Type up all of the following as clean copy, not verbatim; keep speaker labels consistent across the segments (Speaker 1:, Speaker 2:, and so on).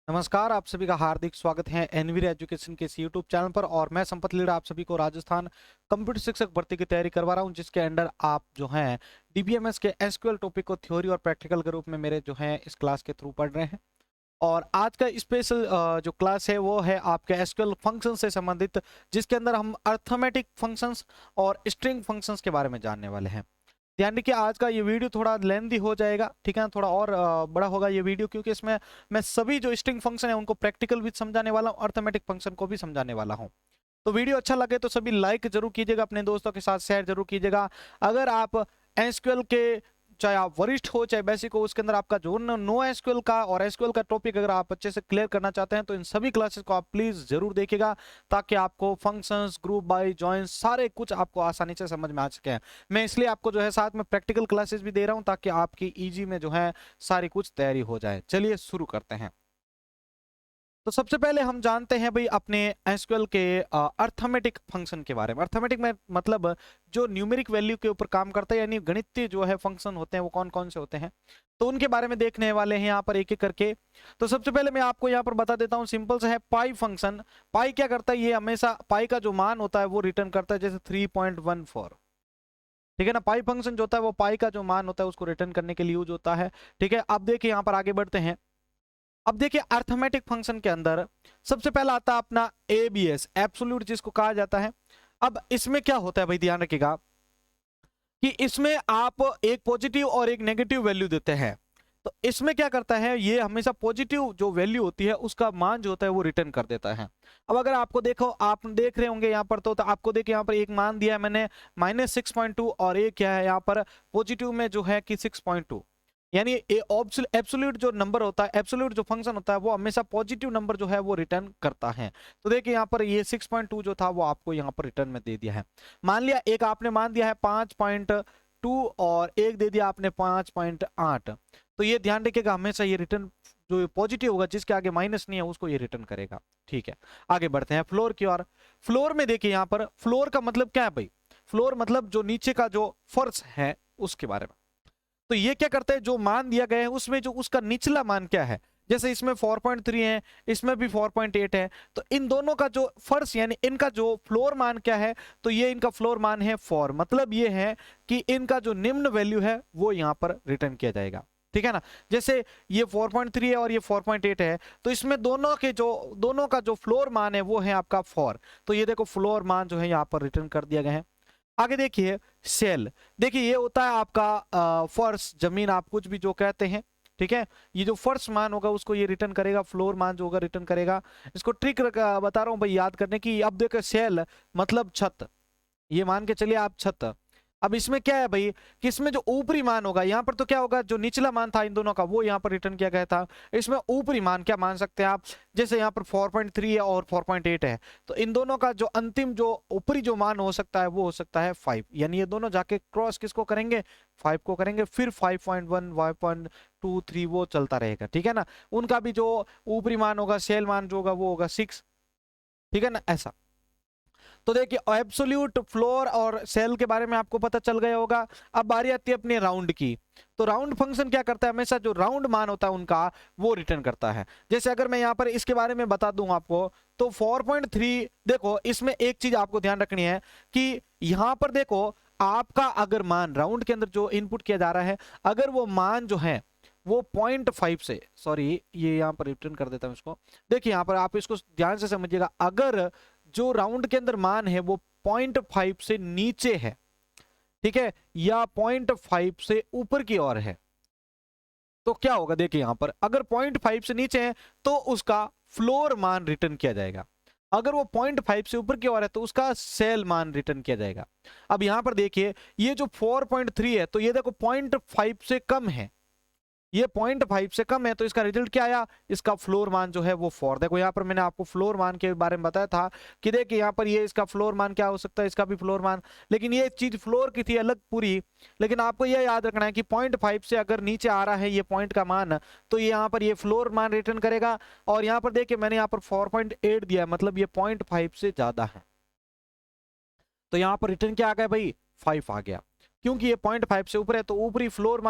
Speaker 1: नमस्कार, आप सभी का हार्दिक स्वागत है एनवीर एजुकेशन के इस यूट्यूब चैनल पर। और मैं संपत लीडर आप सभी को राजस्थान कंप्यूटर शिक्षक भर्ती की तैयारी करवा रहा हूं, जिसके अंडर आप जो हैं डीबीएमएस के एसक्यूएल टॉपिक को थ्योरी और प्रैक्टिकल के रूप में मेरे जो हैं इस क्लास के थ्रू पढ़ रहे हैं। और आज का स्पेशल जो क्लास है वो है आपके एसक्यूएल फंक्शन से संबंधित, जिसके अंदर हम अर्थमेटिक फंक्शंस और स्ट्रिंग फंक्शंस के बारे में जानने वाले हैं। ध्यान रखिए, आज का ये वीडियो थोड़ा लेंथी हो जाएगा, ठीक है ना, थोड़ा और बड़ा होगा ये वीडियो, क्योंकि इसमें मैं सभी जो स्ट्रिंग फंक्शन है उनको प्रैक्टिकल भी समझाने वाला हूँ, अर्थमेटिक फंक्शन को भी समझाने वाला हूँ। तो वीडियो अच्छा लगे तो सभी लाइक जरूर कीजिएगा, अपने दोस्तों के साथ शेयर जरूर कीजिएगा। अगर आप एसक्यूएल के, चाहे आप वरिष्ठ हो चाहे बेसिक हो, उसके अंदर आपका जो नो एसक्यूएल का और एसक्यूएल का टॉपिक अगर आप अच्छे से क्लियर करना चाहते हैं तो इन सभी क्लासेस को आप प्लीज जरूर देखिएगा, ताकि आपको फंक्शंस, ग्रुप बाय, जॉइन सारे कुछ आपको आसानी से समझ में आ सके। मैं इसलिए आपको जो है साथ में प्रैक्टिकल क्लासेस भी दे रहा हूं, ताकि आपकी इजी में जो है सारी कुछ तैयारी हो जाए। चलिए शुरू करते हैं। तो सबसे पहले हम जानते हैं भाई अपने एसक्यूएल के अर्थमेटिक फंक्शन के बारे में। अर्थमेटिक में मतलब जो न्यूमेरिक वैल्यू के ऊपर काम करता है, यानी गणितीय जो है फंक्शन होते हैं वो कौन कौन से होते हैं, तो उनके बारे में देखने वाले हैं यहाँ पर एक एक करके। तो सबसे पहले मैं आपको यहाँ पर बता देता हूँ, सिंपल सा है पाई फंक्शन। पाई क्या करता है, ये हमेशा पाई का जो मान होता है वो रिटर्न करता है, जैसे 3.14। ठीक है ना, पाई फंक्शन जो होता है वो पाई का जो मान होता है उसको रिटर्न करने के लिए यूज होता है। ठीक है, अब देखिए यहाँ पर आगे बढ़ते हैं। अब देखिए अर्थमेटिक फंक्शन के अंदर सबसे पहला आता है अपना एबीएस, एब्सोल्यूट जिसको कहा जाता है। अब इसमें क्या होता है भाई, ध्यान रखिएगा कि इसमें आप एक पॉजिटिव और एक नेगेटिव वैल्यू देते हैं। तो इसमें क्या करता है, ये हमेशा पॉजिटिव जो वैल्यू होती है उसका मान जो होता है वो रिटर्न कर देता है। अब अगर आपको देखो, आप देख रहे होंगे यहाँ पर, तो आपको देखिए यहाँ पर एक मान दिया है मैंने -6.2, और एक क्या है यहाँ पर पॉजिटिव में जो है कि 6.2। यानी एब्सोल्यूट जो नंबर होता है, एब्सोल्यूट जो फंक्शन होता है वो हमेशा पॉजिटिव नंबर जो है वो रिटर्न करता है। तो देखिए यहाँ पर ये 6.2 जो था वो आपको यहाँ पर रिटर्न में दे दिया है। मान लिया एक आपने मान दिया है 5.2 और एक दे दिया आपने 5.8। तो ये ध्यान रखिएगा, हमेशा ये रिटर्न जो पॉजिटिव होगा, जिसके आगे माइनस नहीं है, उसको ये रिटर्न करेगा। ठीक है, आगे बढ़ते हैं फ्लोर की ओर। फ्लोर में देखिए यहाँ पर फ्लोर का मतलब क्या है भाई, फ्लोर मतलब जो नीचे का जो फर्श है उसके बारे में। तो ये क्या करता है, जो मान दिया गया है उसमें जो उसका निचला मान क्या है, जैसे इसमें 4.3 है, इसमें भी 4.8 है, तो इन दोनों का जो फर्श यानी इनका जो फ्लोर मान क्या है, तो ये इनका फ्लोर मान है 4। मतलब ये है कि इनका जो निम्न वैल्यू है वो यहाँ पर रिटर्न किया जाएगा। ठीक है ना, जैसे ये 4.3 है और ये 4.8 है, तो इसमें दोनों का जो फ्लोर मान है वो है आपका 4। तो ये देखो फ्लोर मान जो है यहाँ पर रिटर्न कर दिया गया है। आगे देखिए सेल, देखिए ये होता है आपका फर्श, जमीन, आप कुछ भी जो कहते हैं। ठीक है, ये जो फर्श मान होगा उसको ये रिटर्न करेगा, फ्लोर मान जो होगा रिटर्न करेगा। इसको ट्रिक बता रहा हूं भाई याद करने की। अब देखो सेल मतलब छत, ये मान के चलिए आप छत। अब इसमें क्या है भाई कि इसमें जो ऊपरी मान होगा, यहाँ पर तो क्या होगा, जो निचला मान था इन दोनों का वो यहाँ पर रिटर्न किया गया था। इसमें ऊपरी मान क्या मान सकते हैं आप, जैसे यहाँ पर 4.3 है और 4.8 है, तो इन दोनों का जो अंतिम जो ऊपरी जो मान हो सकता है वो हो सकता है 5। यानी ये दोनों जाके क्रॉस किसको करेंगे, 5 को करेंगे, फिर 5.1, 5.2, 3 वो चलता रहेगा। ठीक है ना, उनका भी जो ऊपरी मान होगा, सेल मान जो होगा वो होगा 6। ठीक है ना, ऐसा। तो देखिए एब्सोल्यूट, फ्लोर और सेल के बारे में आपको पता चल गया होगा। अब बारी आती है अपने राउंड की। तो राउंड फंक्शन क्या करता है, हमेशा जो राउंड मान होता है उनका वो रिटर्न करता है। जैसे अगर मैं यहाँ पर इसके बारे में बता दूं आपको, तो 4.3, देखो इसमें एक चीज आपको ध्यान रखनी है कि यहाँ पर देखो आपका अगर मान राउंड के अंदर जो इनपुट किया जा रहा है, अगर वो मान जो है वो 0.5 से, सॉरी ये यहाँ पर रिटर्न कर देता हूं इसको। देखिए यहाँ पर आप इसको ध्यान से समझिएगा, अगर जो राउंड के अंदर मान है वो 0.5 से नीचे है, ठीक है, या 0.5 से ऊपर की ओर है, तो क्या होगा, देखिए यहां पर अगर 0.5 से नीचे है तो उसका फ्लोर मान रिटर्न किया जाएगा। अगर वो 0.5 से ऊपर की ओर है तो उसका सेल मान रिटर्न किया जाएगा। अब यहां पर देखिए ये जो 4.3 है, तो ये देखो 0.5 से कम है, ये 0.5 से कम है, तो इसका रिजल्ट क्या आया, इसका फ्लोर मान जो है वो 4। देखो यहाँ पर मैंने आपको फ्लोर मान के बारे में बताया था कि देखिए यहाँ पर ये इसका फ्लोर मान क्या हो सकता है, इसका भी फ्लोर मान, लेकिन ये चीज फ्लोर की थी अलग पूरी। लेकिन आपको ये याद रखना है कि 0.5 से अगर नीचे आ रहा है ये पॉइंट का मान, तो ये यहाँ पर ये फ्लोर मान रिटर्न करेगा। और यहाँ पर देखिए मैंने यहाँ पर 4.8 दिया है, मतलब ये 0.5 से ज्यादा है, तो यहाँ पर रिटर्न क्या आ गया भाई, 5 आ गया। क्योंकि ये 0.5 से ऊपर है तो ऊपरी फ्लोर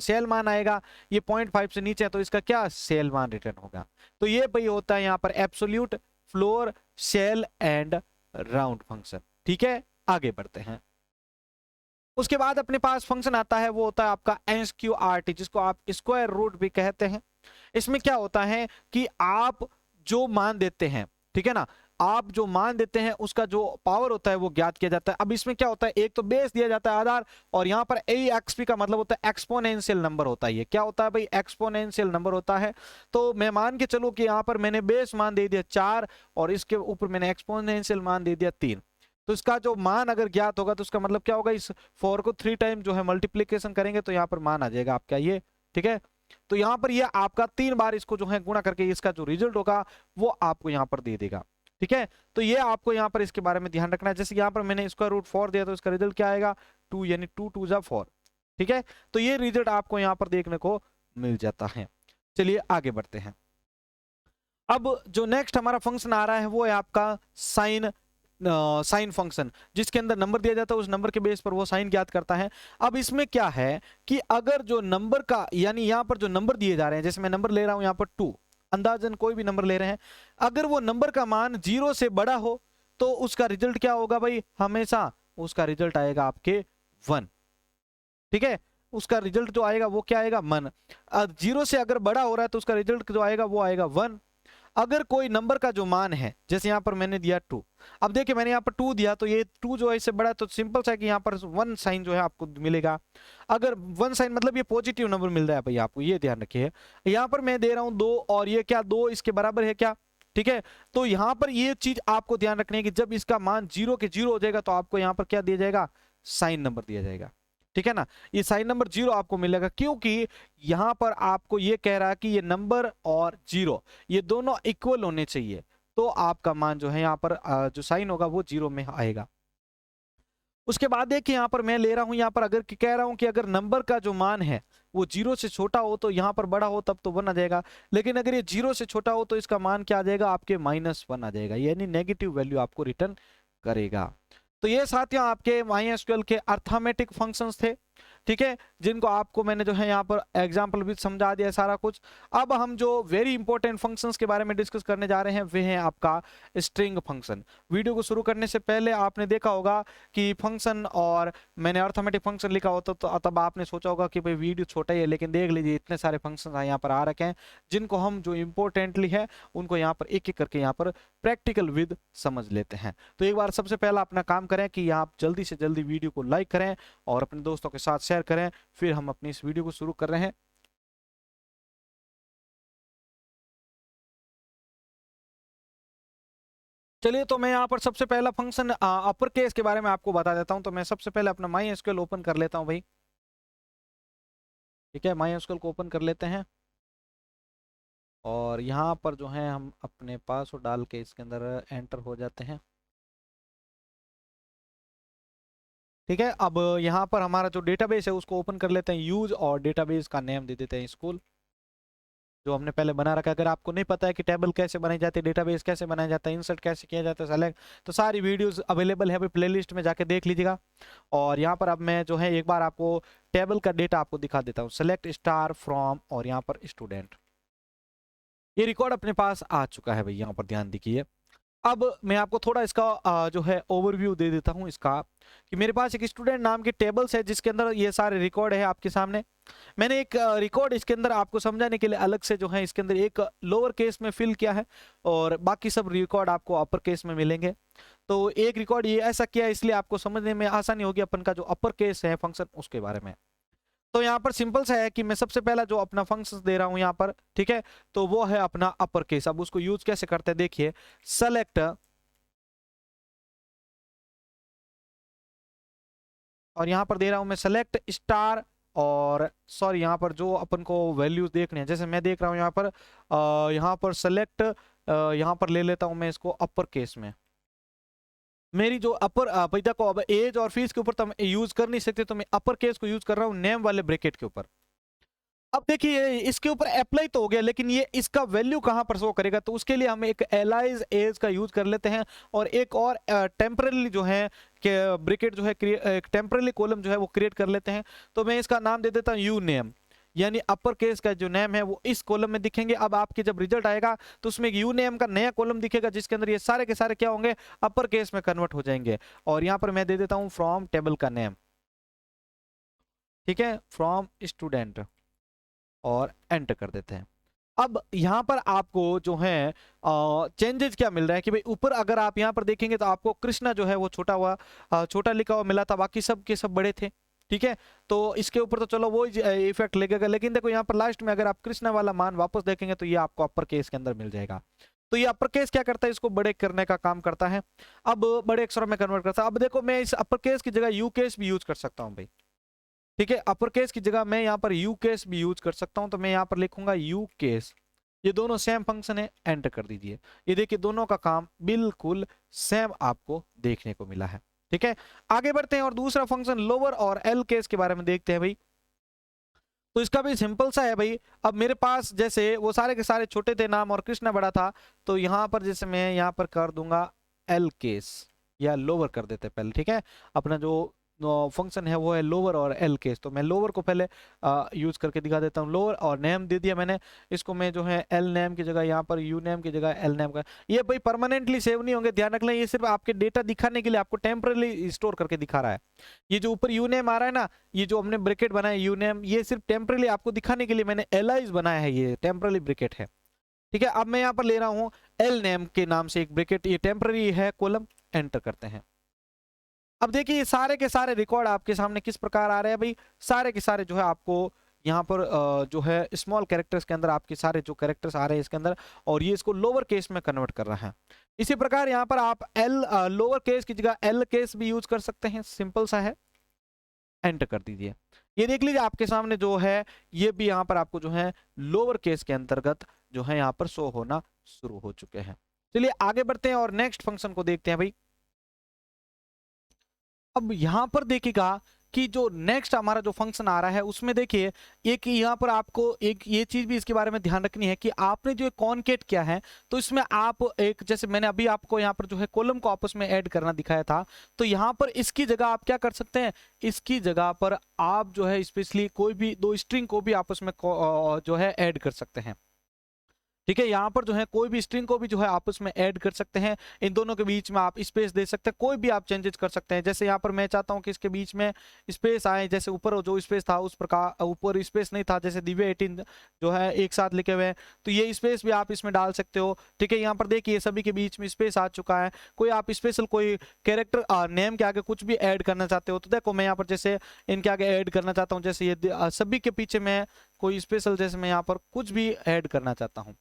Speaker 1: सेल मान आएगा, ये 0.5 से नीचे है तो इसका क्या सेल मान रिटर्न होगा। तो ये भाई होता है यहाँ पर absolute floor sale and round function. ठीक है, आगे बढ़ते हैं। उसके बाद अपने पास फंक्शन आता है, वो होता है आपका SQRT, जिसको आप स्क्वायर रूट भी कहते हैं। इसमें क्या होता है कि आप जो मान देते हैं, ठीक है ना, आप जो मान देते हैं उसका जो पावर होता है वो ज्ञात किया जाता है। अब इसमें क्या होता है, एक तो बेस दिया जाता है आधार, और यहाँ पर AXP का मतलब होता है एक्सपोनेंशियल नंबर होता है। ये क्या होता है भाई, एक्सपोनेंशियल नंबर होता है। तो मैं मान के चलूं कि यहाँ पर मैंने बेस मान दे दिया 4 और इसके ऊपर मैंने एक्सपोनेंशियल मान दे दिया 3, तो इसका जो मान अगर ज्ञात होगा तो उसका मतलब क्या होगा, इस 4 को 3 टाइम जो है मल्टीप्लीकेशन करेंगे तो यहाँ पर मान आ जाएगा आपका ये। ठीक है, तो यहाँ पर ये आपका 3 बार इसको जो है गुणा करके इसका जो रिजल्ट होगा वो आपको यहाँ पर दे देगा। ठीक है, तो ये आपको यहाँ पर इसके बारे में ध्यान रखना है। जैसे यहाँ पर मैंने स्क्वायर रूट 4 दिया तो इसका रिजल्ट क्या आएगा, 2, यानी 2 2 जा 4। ठीक है, तो ये रिजल्ट आपको यहाँ पर देखने को मिल जाता है। चलिए आगे बढ़ते हैं। अब जो नेक्स्ट हमारा फंक्शन आ रहा है वो है आपका साइन फंक्शन, जिसके अंदर नंबर दिया जाता है, उस नंबर के बेस पर वो साइन ज्ञात करता है। अब इसमें क्या है कि अगर जो नंबर का, यानी यहाँ पर जो नंबर दिए जा रहे हैं, जैसे मैं नंबर ले रहा हूं यहाँ पर 2, अंदाजन कोई भी नंबर ले रहे हैं, अगर वो नंबर का मान 0 से बड़ा हो तो उसका रिजल्ट क्या होगा भाई, हमेशा उसका रिजल्ट आएगा आपके 1। ठीक है, उसका रिजल्ट जो आएगा वो क्या आएगा, 1। 0 से अगर बड़ा हो रहा है तो उसका रिजल्ट जो आएगा वो आएगा 1। अगर कोई नंबर का जो मान है, जैसे यहाँ पर मैंने दिया 2, अब देखिए मैंने यहाँ पर 2 दिया तो ये 2 जो है इससे बड़ा है, तो सिंपल सा है कि यहाँ पर 1 साइन जो है आपको मिलेगा। अगर 1 साइन मतलब ये पॉजिटिव नंबर मिल रहा है भाई, आपको ये ध्यान रखिए। यहाँ पर मैं दे रहा हूँ 2 और ये क्या 2 इसके बराबर है क्या। ठीक है, तो यहाँ पर ये चीज आपको ध्यान रखनी है कि जब इसका मान 0 के 0 हो जाएगा तो आपको यहाँ पर क्या दिया जाएगा, साइन नंबर दिया जाएगा। ठीक है ना, ये साइन नंबर 0 आपको मिलेगा, क्योंकि यहां पर आपको ये कह रहा है कि ये नंबर और 0 ये दोनों इक्वल होने चाहिए, तो आपका मान जो है यहाँ पर जो साइन होगा वो 0 में आएगा। उसके बाद देखिए यहाँ पर मैं ले रहा हूं, यहाँ पर अगर कह रहा हूं कि अगर नंबर का जो मान है वो 0 से छोटा हो तो यहाँ पर बड़ा हो तब तो 1 आ जाएगा, लेकिन अगर ये 0 से छोटा हो तो इसका मान क्या आ जाएगा, आपके -1 आ जाएगा, यानी नेगेटिव वैल्यू आपको रिटर्न करेगा। तो ये साथियों आपके MySQL के अर्थमेटिक फंक्शंस थे। ठीक है, जिनको आपको मैंने जो है यहाँ पर एग्जाम्पल भी समझा दिया सारा कुछ। अब हम जो वेरी इंपॉर्टेंट फंक्शंस के बारे में डिस्कस करने जा रहे हैं वे हैं आपका स्ट्रिंग फंक्शन। वीडियो को शुरू करने से पहले आपने देखा होगा कि फंक्शन और मैंने अर्थमेटिक फंक्शन लिखा होता तो तब आपने सोचा होगा कि भाई वीडियो छोटा ही है, लेकिन देख लीजिए इतने सारे फंक्शन यहाँ पर आ रखे हैं जिनको हम जो इंपॉर्टेंटली है उनको यहाँ पर एक एक करके यहाँ पर प्रैक्टिकल विद समझ लेते हैं। तो एक बार सबसे पहला अपना काम करें कि आप जल्दी से जल्दी वीडियो को लाइक करें और अपने दोस्तों के साथ शेयर करें, फिर हम अपनी इस वीडियो को शुरू कर रहे हैं। चलिए, तो मैं यहाँ पर सबसे पहला फंक्शन अपर केस के बारे में आपको बता देता हूं। तो मैं सबसे पहले अपना MySQL ओपन कर लेता हूं भाई। ठीक है, MySQL को ओपन कर लेते हैं और यहाँ पर जो है हम अपने पासवर्ड डाल के इसके अंदर एंटर हो जाते हैं। ठीक है, अब यहाँ पर हमारा जो डेटाबेस है उसको ओपन कर लेते हैं यूज, और डेटाबेस का नेम दे देते हैं स्कूल, जो हमने पहले बना रखा है। अगर आपको नहीं पता है कि टेबल कैसे बनाई जाती है, डेटाबेस कैसे बनाया जाता है, इंसर्ट कैसे किया जाता है, सेलेक्ट, तो सारी वीडियोस अवेलेबल है अभी प्लेलिस्ट में, जाके देख लीजिएगा। और यहाँ पर अब मैं जो है एक बार आपको टेबल का डेटा आपको दिखा देता हूँ। सेलेक्ट स्टार फ्रॉम और यहाँ पर स्टूडेंट, ये रिकॉर्ड अपने पास आ चुका है भाई, यहाँ पर ध्यान दीजिए। अब मैं आपको थोड़ा इसका जो है ओवरव्यू दे देता हूं इसका, कि मेरे पास एक स्टूडेंट नाम के टेबल्स है जिसके अंदर ये सारे रिकॉर्ड है आपके सामने। मैंने एक रिकॉर्ड इसके अंदर आपको समझाने के लिए अलग से जो है इसके अंदर एक लोअर केस में फिल किया है और बाकी सब रिकॉर्ड आपको अपर केस में मिलेंगे। तो एक रिकॉर्ड ये ऐसा किया है इसलिए आपको समझने में आसानी होगी अपन का जो अपर केस है फंक्शन उसके बारे में। तो यहाँ पर सिंपल सा है कि मैं सबसे पहला जो अपना फंक्शन दे रहा हूं यहाँ पर, ठीक है, तो वो है अपना अपर केस। अब उसको यूज कैसे करते हैं देखिए, सेलेक्ट, और यहाँ पर दे रहा हूं मैं सेलेक्ट स्टार, और सॉरी यहाँ पर जो अपन को वैल्यूज देखने हैं, जैसे मैं देख रहा हूं यहाँ पर सेलेक्ट, यहाँ पर ले लेता हूं मैं इसको अपर केस में। मेरी जो अपर पैदा को अब एज और फीस के ऊपर तो हम यूज कर नहीं सकते, तो मैं अपर केस को यूज कर रहा हूँ नेम वाले ब्रैकेट के ऊपर। अब देखिए इसके ऊपर अप्लाई तो हो गया, लेकिन ये इसका वैल्यू कहां पर शो करेगा, तो उसके लिए हम एक एलाइज एज का यूज कर लेते हैं और एक और टेम्पररी जो है ब्रैकेट जो है एक टेम्पररी कॉलम जो है वो क्रिएट कर लेते हैं। तो मैं इसका नाम दे देता हूँ यू नेम, यानी अपर केस का जो नेम है वो इस कॉलम में दिखेंगे। अब आपके जब रिजल्ट आएगा तो उसमें यू नेम का नया कॉलम दिखेगा जिसके अंदर ये सारे के सारे क्या होंगे, अपर केस में कन्वर्ट हो जाएंगे। और यहाँ पर मैं दे देता हूँ फ्रॉम टेबल का नेम, ठीक है, फ्रॉम स्टूडेंट, और एंटर कर देते हैं। अब यहाँ पर आपको जो है चेंजेस क्या मिल रहा है कि भाई ऊपर अगर आप यहाँ पर देखेंगे तो आपको कृष्णा जो है वो छोटा हुआ छोटा लिखा हुआ मिला था, बाकी सब के सब बड़े थे, ठीक है। तो इसके ऊपर तो चलो वो इफेक्ट लगेगा, लेकिन देखो यहाँ पर लास्ट में अगर आप कृष्णा वाला मान वापस देखेंगे तो ये आपको अपर केस के अंदर मिल जाएगा। तो ये अपर केस क्या करता है, इसको बड़े करने का काम करता है, अब बड़े अक्षरों में कन्वर्ट करता है। अब देखो मैं इस अपर केस की जगह यू केस भी यूज कर सकता हूँ भाई, ठीक है, अपर केस की जगह मैं यहाँ पर यू केस भी यूज कर सकता हूँ। तो मैं यहाँ पर लिखूंगा यू केस, ये दोनों सेम फंक्शन है, एंटर कर दीजिए। ये देखिए दोनों का काम बिल्कुल सेम आपको देखने को मिला है, ठीक है। आगे बढ़ते हैं और दूसरा फंक्शन लोअर और एल केस के बारे में देखते हैं भाई। तो इसका भी सिंपल सा है भाई। अब मेरे पास जैसे वो सारे के सारे छोटे थे नाम और कृष्णा बड़ा था, तो यहाँ पर जैसे मैं यहाँ पर कर दूंगा एल केस या लोअर कर देते पहले, ठीक है। अपना जो फंक्शन है वो है लोअर और एल केस, तो मैं लोअर को पहले यूज करके दिखा देता हूँ। लोअर और नेम दे दिया मैंने, इसको मैं जो है एल नेम की जगह यहाँ पर यू नेम की जगह एल नेम का, ये भाई परमानेंटली सेव नहीं होंगे, ध्यान रखना। ये सिर्फ आपके डेटा दिखाने के लिए आपको टेम्पररी स्टोर करके दिखा रहा है। ये जो ऊपर यू नेम आ रहा है ना, ये जो हमने ब्रैकेट बनाया यू नेम, ये सिर्फ टेम्पररी आपको दिखाने के लिए मैंने एलाइज बनाया है, ये टेम्पररी ब्रैकेट है, ठीक है। अब मैं यहाँ पर ले रहा हूँ एल नेम के नाम से एक ब्रैकेट, ये टेम्पररी है कॉलम, एंटर करते हैं। अब देखिए सारे के सारे रिकॉर्ड आपके सामने किस प्रकार आ रहे हैं भाई, सारे के सारे जो है आपको यहाँ पर जो है स्मॉल कैरेक्टर्स के अंदर आपके सारे जो कैरेक्टर्स आ रहे हैं इसके अंदर, और ये इसको लोअर केस में कन्वर्ट कर रहा है। इसी प्रकार यहाँ पर आप एल लोअर केस की जगह एल केस भी यूज कर सकते हैं, सिंपल सा है, एंटर कर दीजिए। ये देख लीजिए आपके सामने जो है ये भी यहाँ पर आपको जो है लोअर केस के अंतर्गत जो है यहाँ पर शो होना शुरू हो चुके हैं। चलिए आगे बढ़ते हैं और नेक्स्ट फंक्शन को देखते हैं भाई। अब यहां पर देखिएगा कि जो नेक्स्ट हमारा जो फंक्शन आ रहा है उसमें देखिए एक यहाँ पर आपको एक ये चीज भी इसके बारे में ध्यान रखनी है कि आपने जो कॉन्केट किया है, तो इसमें आप एक जैसे मैंने अभी आपको यहाँ पर जो है कॉलम को आपस में ऐड करना दिखाया था, तो यहाँ पर इसकी जगह आप क्या कर सकते हैं, इसकी जगह पर आप जो है स्पेशली कोई भी दो स्ट्रिंग को भी आपस में जो है ऐड कर सकते हैं, ठीक है। यहाँ पर जो है कोई भी स्ट्रिंग को भी जो है आपस में ऐड कर सकते हैं, इन दोनों के बीच में आप स्पेस दे सकते हैं, कोई भी आप चेंजेस कर सकते हैं। जैसे यहाँ पर मैं चाहता हूँ कि इसके बीच में स्पेस आए, जैसे ऊपर जो स्पेस था उस प्रकार ऊपर स्पेस नहीं था, जैसे दिव्य 18 जो है एक साथ लिखे हुए हैं, तो ये स्पेस भी आप इसमें डाल सकते हो, ठीक है। यहाँ पर देखिए सभी के बीच में स्पेस आ चुका है। कोई आप स्पेशल कोई कैरेक्टर नेम के आगे कुछ भी ऐड करना चाहते हो, तो देखो मैं यहाँ पर जैसे इनके आगे ऐड करना चाहता हूँ, जैसे ये सभी के पीछे मैं कोई स्पेशल जैसे मैं यहाँ पर कुछ भी ऐड करना चाहता हूँ,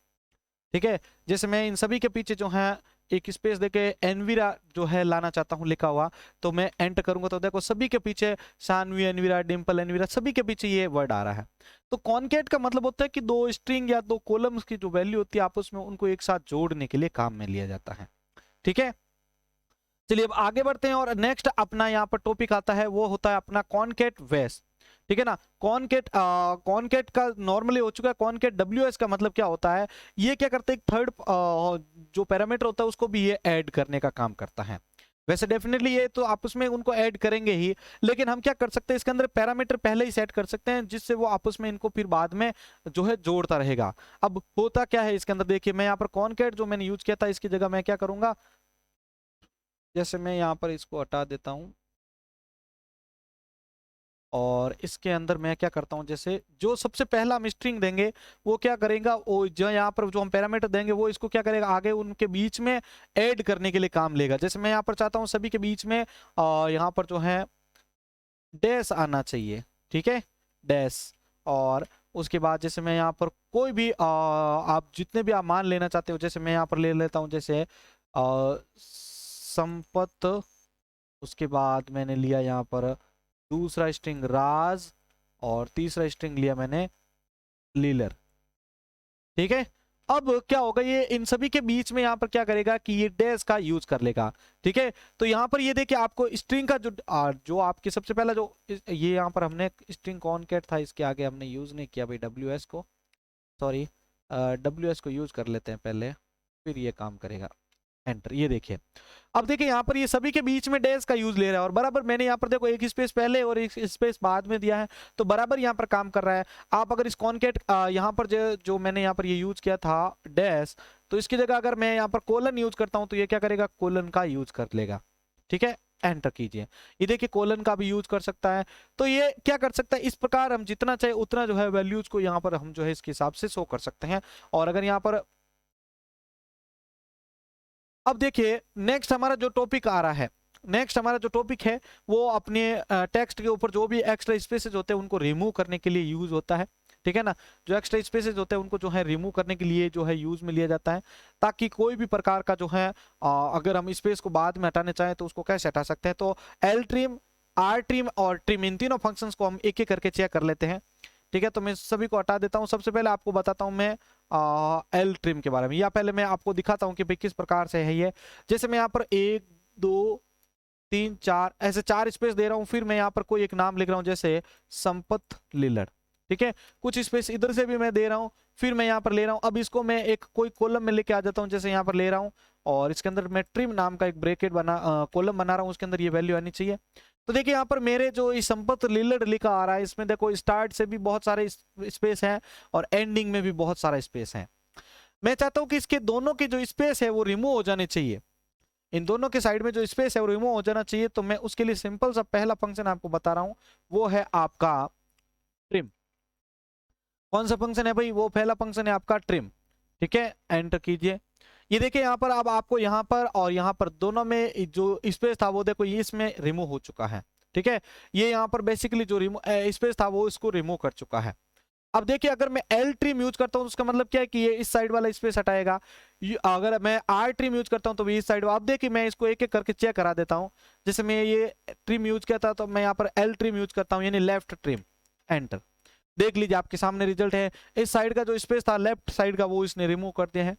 Speaker 1: ठीक है। जैसे मैं इन सभी के पीछे जो है एक स्पेस देके एनवीरा जो है लाना चाहता हूं लिखा हुआ, तो मैं एंटर करूंगा तो देखो सभी के पीछे शानवी एनवीरा, डिंपल एनवीरा, सभी के पीछे ये वर्ड आ रहा है। तो कॉन्केट का मतलब होता है कि दो स्ट्रिंग या दो कॉलम्स की जो वैल्यू होती है आपस में उनको एक साथ जोड़ने के लिए काम में लिया जाता है, ठीक है। चलिए अब आगे बढ़ते हैं और नेक्स्ट अपना यहाँ पर टॉपिक आता है, वो होता है अपना कॉन्केट वेस, ठीक है ना। कॉन्केट का नॉर्मली हो चुका है, कॉन्केट डब्ल्यूएस का मतलब क्या होता है, ये क्या करते हैं एक थर्ड जो पैरामीटर होता है उसको भी ये ऐड करने का काम करता है। वैसे डेफिनेटली ये तो आपस में उनको ऐड करेंगे ही, लेकिन हम क्या कर सकते हैं इसके अंदर पैरामीटर पहले ही सेट कर सकते हैं जिससे वो आपस में इनको फिर बाद में जो है जोड़ता रहेगा। अब होता क्या है इसके अंदर देखिए, मैं यहाँ पर कॉन्केट जो मैंने यूज किया था इसकी जगह मैं क्या करूंगा, जैसे मैं यहाँ पर इसको हटा देता हूँ और इसके अंदर मैं क्या करता हूं, जैसे जो सबसे पहला हम स्ट्रिंग देंगे वो क्या करेगा, वो जो यहाँ पर जो हम पैरामीटर देंगे वो इसको क्या करेगा आगे उनके बीच में ऐड करने के लिए काम लेगा। जैसे मैं यहाँ पर चाहता हूँ सभी के बीच में यहाँ पर जो है डैश आना चाहिए, ठीक है, डैश। और उसके बाद जैसे मैं यहाँ पर कोई भी आप जितने भी आप मान लेना चाहते हो, जैसे मैं यहाँ पर ले लेता हूँ जैसे संपत, उसके बाद मैंने लिया यहाँ पर दूसरा स्ट्रिंग राज, और तीसरा स्ट्रिंग लिया मैंने लीलर, ठीक है। अब क्या होगा, ये इन सभी के बीच में यहाँ पर क्या करेगा कि ये डैश का यूज कर लेगा, ठीक है। तो यहाँ पर ये देखिए आपको स्ट्रिंग का जो आपके सबसे पहला जो ये यहाँ पर हमने स्ट्रिंग कॉन्केट था इसके आगे हमने यूज नहीं किया भाई डब्ल्यू एस को, सॉरी डब्ल्यू एस को यूज कर लेते हैं पहले, फिर ये काम करेगा। एंटर। ये देखिए, अब देखिए यहाँ पर ये सभी के बीच में डैश का यूज ले रहा है और बराबर मैंने यहाँ पर देखो एक स्पेस पहले और एक स्पेस बाद में दिया है, तो बराबर यहाँ पर काम कर रहा है। आप अगर इस कॉन्केट यहाँ पर जो मैंने यहाँ पर ये यूज किया था डैश, तो इसकी जगह अगर मैं यहाँ पर कोलन यूज करता हूँ तो ये क्या करेगा, कोलन का यूज कर लेगा। ठीक है, एंटर कीजिए। ये देखिए कोलन का भी यूज कर सकता है। तो ये क्या कर सकता है, इस प्रकार हम जितना चाहे उतना जो है वैल्यूज को यहाँ पर हम जो है इसके हिसाब से शो कर सकते हैं। और अगर यहाँ पर अब देखिए नेक्स्ट हमारा जो टॉपिक आ रहा है, नेक्स्ट हमारा जो टॉपिक है वो अपने टेक्स्ट के ऊपर जो भी एक्स्ट्रा स्पेसेस होते हैं उनको रिमूव करने के लिए यूज होता है। ठीक है ना, जो एक्स्ट्रा स्पेसेस होते हैं उनको जो है रिमूव करने के लिए जो है यूज में लिया जाता है, ताकि कोई भी प्रकार का जो है अगर हम स्पेस को बाद में हटाने चाहें तो उसको कैसे हटा सकते हैं। तो एल ट्रिम, आर ट्रिम और ट्रिम, इन तीनों फंक्शंस को हम एक एक करके चेक कर लेते हैं। ठीक है, तो मैं सभी को हटा देता हूं। सबसे पहले आपको बताता हूं मैं एल ट्रिम के बारे में, या पहले मैं आपको दिखाता हूं कि भाई किस प्रकार से है ये। जैसे मैं यहाँ पर 1 2 3 4 ऐसे 4 स्पेस दे रहा हूं, फिर मैं यहाँ पर कोई एक नाम लिख रहा हूं जैसे संपत लीलड़। ठीक है, कुछ स्पेस इधर से भी मैं दे रहा हूं, फिर मैं यहाँ पर ले रहा हूं। अब इसको मैं एक कोई कॉलम में लेके आ जाता हूं, जैसे यहाँ पर ले रहा हूं और इसके अंदर मैं ट्रिम नाम का एक ब्रैकेट बना कॉलम बना रहा हूं, उसके अंदर ये वैल्यू आनी चाहिए। तो देखिए यहाँ पर मेरे जो इस संपत लीलड़ लिखा आ रहा है, इसमें देखो स्टार्ट से भी बहुत सारे स्पेस हैं और एंडिंग में भी बहुत सारा स्पेस है। मैं चाहता हूं कि इसके दोनों के जो स्पेस है वो रिमूव हो जाने चाहिए, इन दोनों के साइड में जो स्पेस है वो रिमूव हो जाना चाहिए। तो मैं उसके लिए सिंपल सा पहला फंक्शन आपको बता रहा हूं, वो है आपका ट्रिम। कौन सा फंक्शन है भाई, वो पहला फंक्शन है आपका ट्रिम। ठीक है, एंटर कीजिए। ये देखिए यहाँ पर अब आपको यहाँ पर और यहाँ पर दोनों में जो स्पेस था वो देखो ये इसमें रिमूव हो चुका है। ठीक है, ये यहाँ पर बेसिकली जो स्पेस था वो इसको रिमूव कर चुका है। अब देखिए अगर मैं एल ट्रिम यूज करता हूं तो उसका मतलब क्या है कि ये इस साइड वाला स्पेस हटाएगा। अगर मैं आर ट्रिम यूज करता हूं तो भी इस साइड। अब देखिए मैं इसको एक एक करके चेक करा देता हूं। जैसे मैं ये ट्रिम यूज किया था तो मैं यहाँ पर एल ट्रिम यूज करता हूं, यानी लेफ्ट ट्रिम, एंटर। देख लीजिए आपके सामने रिजल्ट है, इस साइड का जो स्पेस था लेफ्ट साइड का वो इसने रिमूव कर दिया है।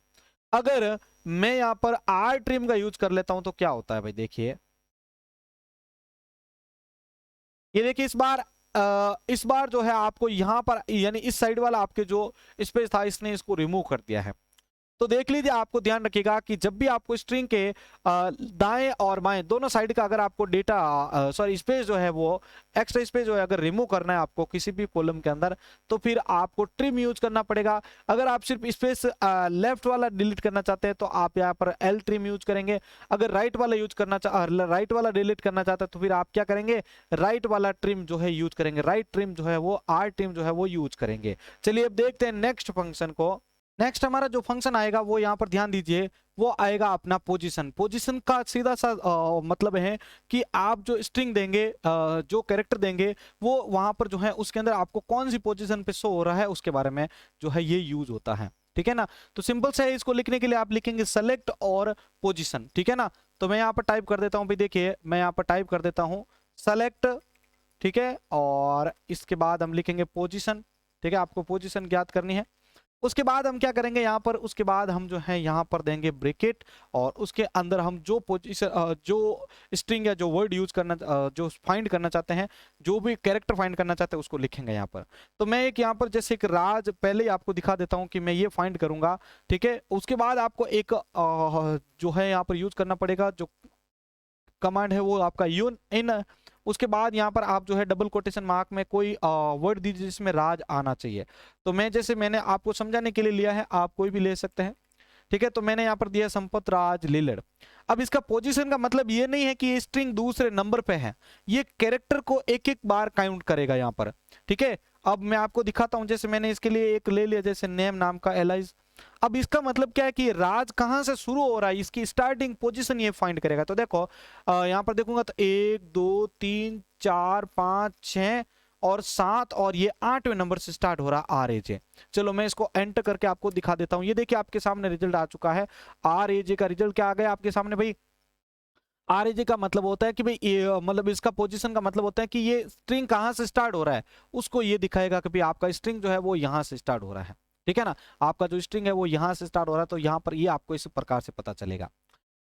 Speaker 1: अगर मैं यहाँ पर आर ट्रिम का यूज कर लेता हूं तो क्या होता है भाई, देखिए ये देखिए इस बार जो है आपको यहाँ पर यानी इस साइड वाला आपके जो स्पेस था इसने इसको रिमूव कर दिया है। तो देख लीजिए, आपको ध्यान रखिएगा कि जब भी आपको स्ट्रिंग के दाएं और बाएं दोनों साइड का अगर आपको डेटा सॉरी स्पेस जो है वो एक्स्ट्रा स्पेस जो है अगर रिमूव करना है आपको किसी भी कॉलम के अंदर, तो फिर आपको ट्रिम यूज करना पड़ेगा। अगर आप सिर्फ स्पेस लेफ्ट वाला डिलीट करना चाहते हैं तो आप यहाँ पर एल ट्रिम यूज करेंगे। अगर राइट वाला राइट वाला डिलीट करना चाहते हैं तो फिर आप क्या करेंगे, राइट वाला ट्रिम जो है यूज करेंगे, राइट ट्रिम जो है वो आर ट्रिम जो है वो यूज करेंगे। चलिए अब देखते हैं नेक्स्ट फंक्शन को। नेक्स्ट हमारा जो फंक्शन आएगा वो यहाँ पर ध्यान दीजिए, वो आएगा अपना पोजीशन। पोजीशन का सीधा सा मतलब है कि आप जो स्ट्रिंग देंगे जो कैरेक्टर देंगे वो वहां पर जो है उसके अंदर आपको कौन सी पोजीशन पे शो हो रहा है उसके बारे में जो है ये यूज होता है। ठीक है ना, तो सिंपल से है, इसको लिखने के लिए आप लिखेंगे सेलेक्ट और पोजीशन। ठीक है ना, तो मैं यहाँ पर टाइप कर देता हूँ भाई, देखिए मैं यहाँ पर टाइप कर देता हूँ सेलेक्ट। ठीक है, और इसके बाद हम लिखेंगे पोजीशन। ठीक है, आपको पोजीशन ज्ञात करनी है। उसके बाद हम क्या करेंगे यहाँ पर, उसके बाद हम जो है यहाँ पर देंगे ब्रैकेट और उसके अंदर हम जो पोजीशन जो स्ट्रिंग या जो वर्ड यूज करना जो फाइंड करना चाहते हैं, जो भी कैरेक्टर फाइंड करना चाहते हैं उसको लिखेंगे यहाँ पर। तो मैं एक यहाँ पर जैसे एक राज पहले ही आपको दिखा देता हूँ कि मैं ये फाइंड करूंगा। ठीक है, उसके बाद आपको एक जो है यहाँ पर यूज करना पड़ेगा, जो कमांड है वो आपका यून इन। उसके बाद यहाँ पर आप जो है डबल कोटेशन मार्क में कोई वर्ड दीजिए जिसमें राज आना चाहिए। तो मैं जैसे मैंने आपको समझाने के लिए लिया है, आप कोई भी ले सकते हैं। ठीक है, तो मैंने यहाँ पर दिया संपत राज लीलड़। अब इसका पोजीशन का मतलब ये नहीं है कि ये स्ट्रिंग दूसरे नंबर पे है, ये कैरेक्टर को एक एक बार काउंट करेगा यहाँ पर। ठीक है, अब मैं आपको दिखाता हूँ, जैसे मैंने इसके लिए एक ले लिया जैसे नेम नाम का एलाइज। अब इसका मतलब क्या है कि राज कहां से शुरू हो रहा है, इसकी स्टार्टिंग पोजीशन ये फाइंड करेगा। तो देखो यहां पर देखूंगा तो 1 2 3 4 5 6 और 7 और ये 8वें नंबर से स्टार्ट हो रहा आर ए जे। चलो मैं इसको एंटर करके आपको दिखा देता हूं। ये देखिए आपके सामने रिजल्ट आ चुका है, आर ए जे का रिजल्ट क्या आ गया आपके सामने भाई। आर ए जे का मतलब होता है कि भाई मतलब इसका पोजीशन का मतलब होता है कि ये स्ट्रिंग कहां से स्टार्ट हो रहा है, उसको ये दिखाएगा कि भाई आपका स्ट्रिंग जो है वो यहां से स्टार्ट हो रहा है। ठीक है ना, आपका जो स्ट्रिंग है वो यहां से स्टार्ट हो रहा है, तो यहां पर ये आपको इस प्रकार से पता चलेगा।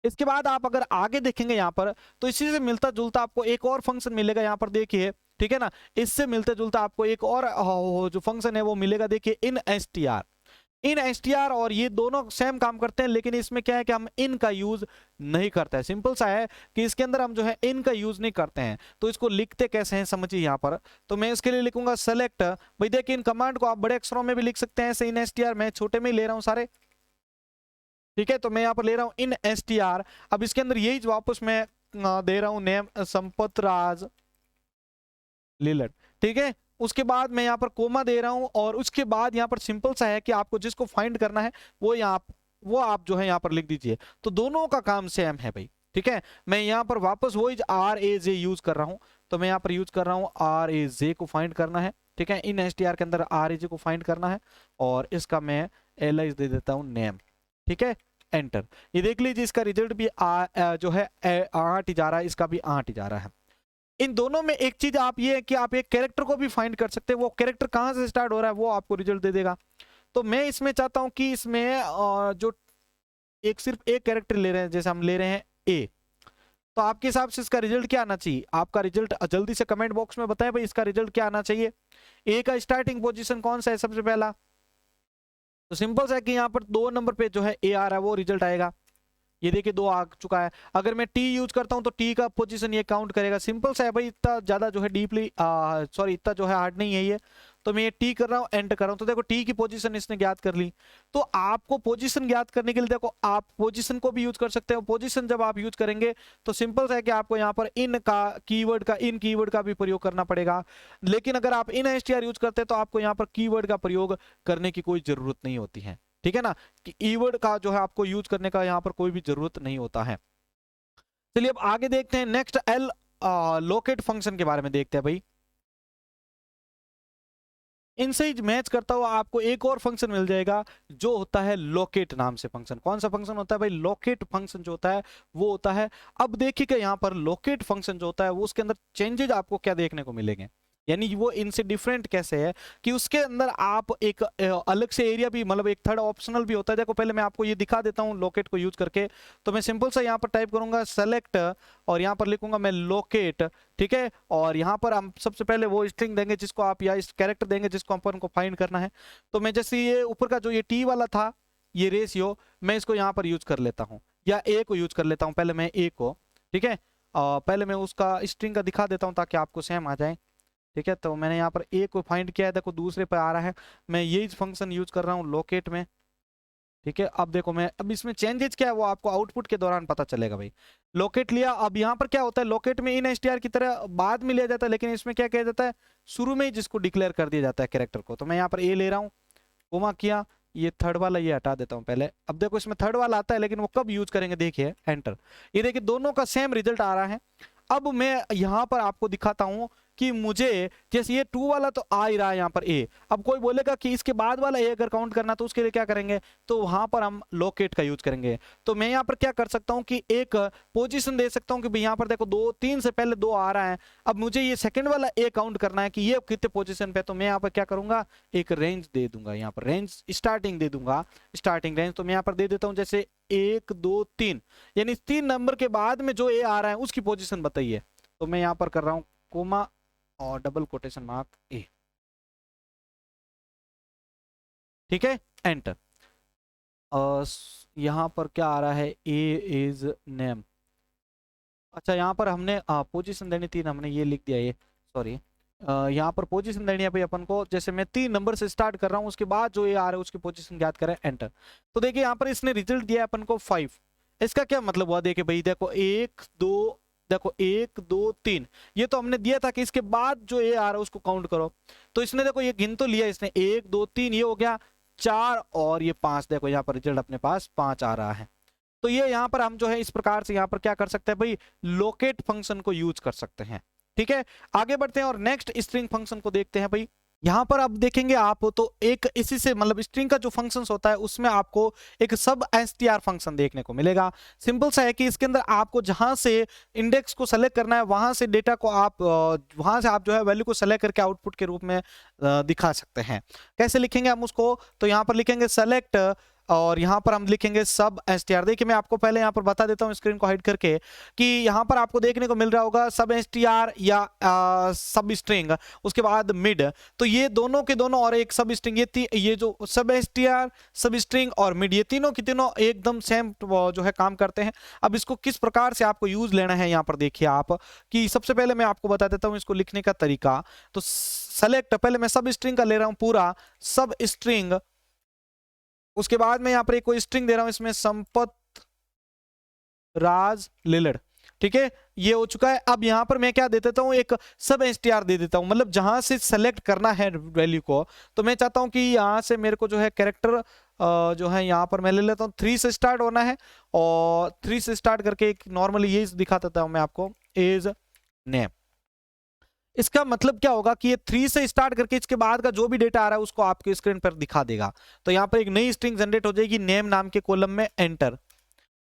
Speaker 1: इसके बाद आप अगर आगे देखेंगे यहाँ पर तो इसी से मिलता जुलता आपको एक और फंक्शन मिलेगा यहाँ पर, देखिए। ठीक है ना, इससे मिलता जुलता आपको एक और जो फंक्शन है वो मिलेगा, देखिए इन एस टी आर। इन str और ये दोनों सेम काम करते हैं, लेकिन इसमें क्या है कि हम इन का यूज नहीं करते हैं। सिंपल सा है कि इसके अंदर हम जो है इन का यूज नहीं करते हैं। तो इसको लिखते कैसे हैं समझिए यहाँ पर। तो मैं इसके लिए लिखूंगा सेलेक्ट। भाई देखिए इन कमांड को आप बड़े अक्षरों में भी लिख सकते हैं ऐसे इन str, मैं छोटे में ही ले रहा हूँ सारे। ठीक है, तो मैं यहाँ पर ले रहा हूँ इन str। अब इसके अंदर यही वापस मैं दे रहा हूँ नेम संपत राज लीलट। ठीक है, उसके बाद मैं यहाँ पर कोमा दे रहा हूं और उसके बाद यहाँ पर सिंपल सा है कि आपको जिसको फाइंड करना है वो आप जो है यहाँ पर लिख दीजिए। तो दोनों का काम सेम है भाई। ठीक है, मैं यहाँ पर वापस वही RAJ यूज कर रहा हूं। तो मैं यहाँ पर यूज कर रहा हूँ RAJ को फाइंड करना है। ठीक है, इन str के अंदर RAJ को फाइंड करना है और इसका मैं एलाइज दे देता हूँ नेम। ठीक है, एंटर। ये देख लीजिए इसका रिजल्ट भी जो है 8 ही जा रहा है, इसका भी 8 ही जा रहा है। इन दोनों में एक चीज आप ये है कि आप एक कैरेक्टर को भी फाइंड कर सकते हैं, वो कैरेक्टर कहां से स्टार्ट हो रहा है वो आपको रिजल्ट दे देगा। तो मैं इसमें चाहता हूं कि इसमें जो सिर्फ एक कैरेक्टर ले रहे हैं, जैसे हम ले रहे हैं ए, तो आपके हिसाब से इसका रिजल्ट क्या आना चाहिए? आपका रिजल्ट जल्दी से कमेंट बॉक्स में बताएं भाई, इसका रिजल्ट क्या आना चाहिए। ए का स्टार्टिंग पोजीशन कौन सा है सबसे पहला? तो सिंपल सा है कि यहाँ पर 2 नंबर पे जो है ए आ रहा है, वो रिजल्ट आएगा। ये देखिए 2 आ चुका है। अगर मैं टी यूज करता हूं तो टी का पोजीशन ये काउंट करेगा। सिंपल सा है भाई, इतना ज्यादा जो है डीपली इतना जो है हार्ड नहीं है ये। तो मैं ये टी कर रहा हूँ, एंटर कर रहा हूँ, तो देखो टी की पोजीशन इसने ज्ञात कर ली। तो आपको पोजीशन ज्ञात करने के लिए देखो आप पोजीशन को भी यूज कर सकते हो। पोजीशन जब आप यूज करेंगे तो सिंपल सा है कि आपको यहाँ पर इन कीवर्ड का भी प्रयोग करना पड़ेगा। लेकिन अगर आप इन str यूज करते हैं तो आपको यहाँ पर कीवर्ड का प्रयोग करने की कोई जरूरत नहीं होती है। ठीक है ना, कि कीवर्ड का जो है आपको यूज करने का यहाँ पर कोई भी जरूरत नहीं होता है। चलिए अब आगे देखते हैं नेक्स्ट लोकेट फंक्शन के बारे में देखते हैं भाई। इनसे ही मैच करता हुआ आपको एक और फंक्शन मिल जाएगा जो होता है लोकेट नाम से फंक्शन। कौन सा फंक्शन होता है भाई? लोकेट फंक्शन जो होता है वो होता है। अब देखिएगा यहाँ पर लोकेट फंक्शन जो होता है वो उसके अंदर चेंजेज आपको क्या देखने को मिलेंगे, यानी वो इनसे डिफरेंट कैसे है कि उसके अंदर आप एक अलग से एरिया भी, मतलब एक थर्ड ऑप्शनल भी होता है। देखो पहले मैं आपको ये दिखा देता हूँ लोकेट को यूज करके। तो मैं सिंपल सा यहाँ पर टाइप करूंगा सेलेक्ट और यहाँ पर लिखूंगा मैं लोकेट। ठीक है, और यहाँ पर हम सबसे पहले वो स्ट्रिंग देंगे जिसको आप, या इस कैरेक्टर देंगे जिसको अपन को फाइंड करना है। तो मैं जैसे ये ऊपर का जो ये टी वाला था, ये रेशियो, मैं इसको यहाँ पर यूज कर लेता हूँ, या ए को यूज कर लेता हूँ। पहले मैं ए को, ठीक है, पहले मैं उसका स्ट्रिंग का दिखा देता हूँ ताकि आपको सेम आ जाए। ठीक है, तो मैंने यहाँ पर ए को फाइंड किया है, देखो दूसरे पर आ रहा है। मैं यही फंक्शन यूज कर रहा हूँ लोकेट में। ठीक है, अब देखो मैं, अब इसमें चेंजेस क्या है वो आपको आउटपुट के दौरान पता चलेगा भाई। लोकेट लिया, अब यहाँ पर क्या होता है, लोकेट में इन str की तरह बाद में लिया जाता है, लेकिन इसमें क्या किया जाता है, शुरू में ही जिसको डिक्लेयर कर दिया जाता है कैरेक्टर को। तो मैं यहाँ पर ए ले रहा हूँ, कोमा किया, ये थर्ड वाला ये हटा देता हूँ पहले। अब देखो इसमें थर्ड वाला आता है, लेकिन वो कब यूज करेंगे, देखिए एंटर। ये देखिए दोनों का सेम रिजल्ट आ रहा है। अब मैं यहाँ पर आपको दिखाता हूँ कि मुझे, जैसे ये 2 वाला तो आ ही रहा है यहाँ पर ए। अब कोई बोलेगा कि इसके बाद वाला ए अगर काउंट करना तो उसके लिए क्या करेंगे, तो वहां पर हम लोकेट का यूज करेंगे। तो मैं यहाँ पर क्या कर सकता हूँ कि एक पोजीशन दे सकता हूँ कि भाई यहाँ पर देखो 2 3 से पहले 2 आ रहा है। अब मुझे ये सेकंड वाला ए काउंट करना है कि ये कितने पोजीशन पे। तो मैं यहाँ पर क्या करूंगा, एक रेंज दे दूंगा, यहाँ पर रेंज स्टार्टिंग दे दूंगा, स्टार्टिंग रेंज। तो मैं यहाँ पर दे देता हूँ जैसे 1 2 3, यानी 3 नंबर के बाद में जो ए आ रहा है उसकी पोजिशन बताइए। तो मैं यहाँ पर कर रहा हूँ कोमा और डबल कोटेशन मार्क ए। ठीक है, एंटर। यहां पर क्या आ रहा है, ए इज नेम। अच्छा, यहाँ पर हमने पोजीशन देनी थी, हमने ये लिख दिया, ये सॉरी। यहाँ पर पोजीशन देनी है भाई अपन को। जैसे मैं 3 नंबर से स्टार्ट कर रहा हूँ, उसके बाद जो ये आ रहा है उसकी पोजीशन ज्ञात करें, एंटर। तो देखिए यहाँ पर इसने रिजल्ट दिया है अपन को 5। इसका क्या मतलब हुआ, देखिए भाई, देखो 1 2, देखो 1 2 3, ये तो हमने दिया था कि इसके बाद जो ए आ रहा है उसको काउंट करो। तो इसने देखो ये गिन तो लिया इसने, 1 2 3, ये हो गया 4 और ये 5। देखो यहाँ पर रिजल्ट अपने पास 5 आ रहा है। तो ये यहाँ पर हम जो है इस प्रकार से यहाँ पर क्या कर सकते हैं भाई, लोकेट फंक्शन को यूज कर सकते हैं। ठीक है, आगे बढ़ते हैं और नेक्स्ट स्ट्रिंग फंक्शन को देखते हैं भाई। यहाँ पर अब देखेंगे आप, तो एक इसी से मतलब स्ट्रिंग का जो फंक्शंस होता है उसमें आपको एक सब str फंक्शन देखने को मिलेगा। सिंपल सा है कि इसके अंदर आपको जहां से इंडेक्स को सेलेक्ट करना है वहां से डेटा को आप वहां से आप जो है वैल्यू को सेलेक्ट करके आउटपुट के रूप में दिखा सकते हैं। कैसे लिखेंगे हम उसको, तो यहाँ पर लिखेंगे सेलेक्ट और यहाँ पर हम लिखेंगे सब str। देखिए मैं आपको पहले यहाँ पर बता देता हूँ स्क्रीन को हाइड करके कि यहाँ पर आपको देखने को मिल रहा होगा सब str या सब स्ट्रिंग, उसके बाद मिड। तो ये दोनों के दोनों और एक सब स्ट्रिंग, ये जो सब str, सब स्ट्रिंग और मिड, ये तीनों की तीनों एकदम सेम जो है काम करते हैं। अब इसको किस प्रकार से आपको यूज लेना है यहाँ पर देखिए आप, कि सबसे पहले मैं आपको बता देता हूँ इसको लिखने का तरीका। तो सेलेक्ट, पहले मैं सब स्ट्रिंग का ले रहा हूं पूरा सब स्ट्रिंग, उसके बाद मैं यहाँ पर एक कोई स्ट्रिंग दे रहा हूं इसमें संपत राज लिलड़, ठीक है, ये हो चुका है। अब यहाँ पर मैं क्या दे देता हूँ, एक सब str दे देता हूँ, मतलब जहां से सेलेक्ट करना है वैल्यू को। तो मैं चाहता हूं कि यहाँ से मेरे को जो है कैरेक्टर जो है यहाँ पर मैं ले लेता हूँ 3 से स्टार्ट होना है, और 3 से स्टार्ट करके एक नॉर्मली ये दिखा देता हूं मैं आपको, इज नेम। इसका मतलब क्या होगा कि ये 3 से स्टार्ट करके इसके बाद का जो भी डेटा आ रहा है उसको आपके स्क्रीन पर दिखा देगा। तो यहाँ पर एक नई स्ट्रिंग जनरेट हो जाएगी नेम नाम के कॉलम में, एंटर।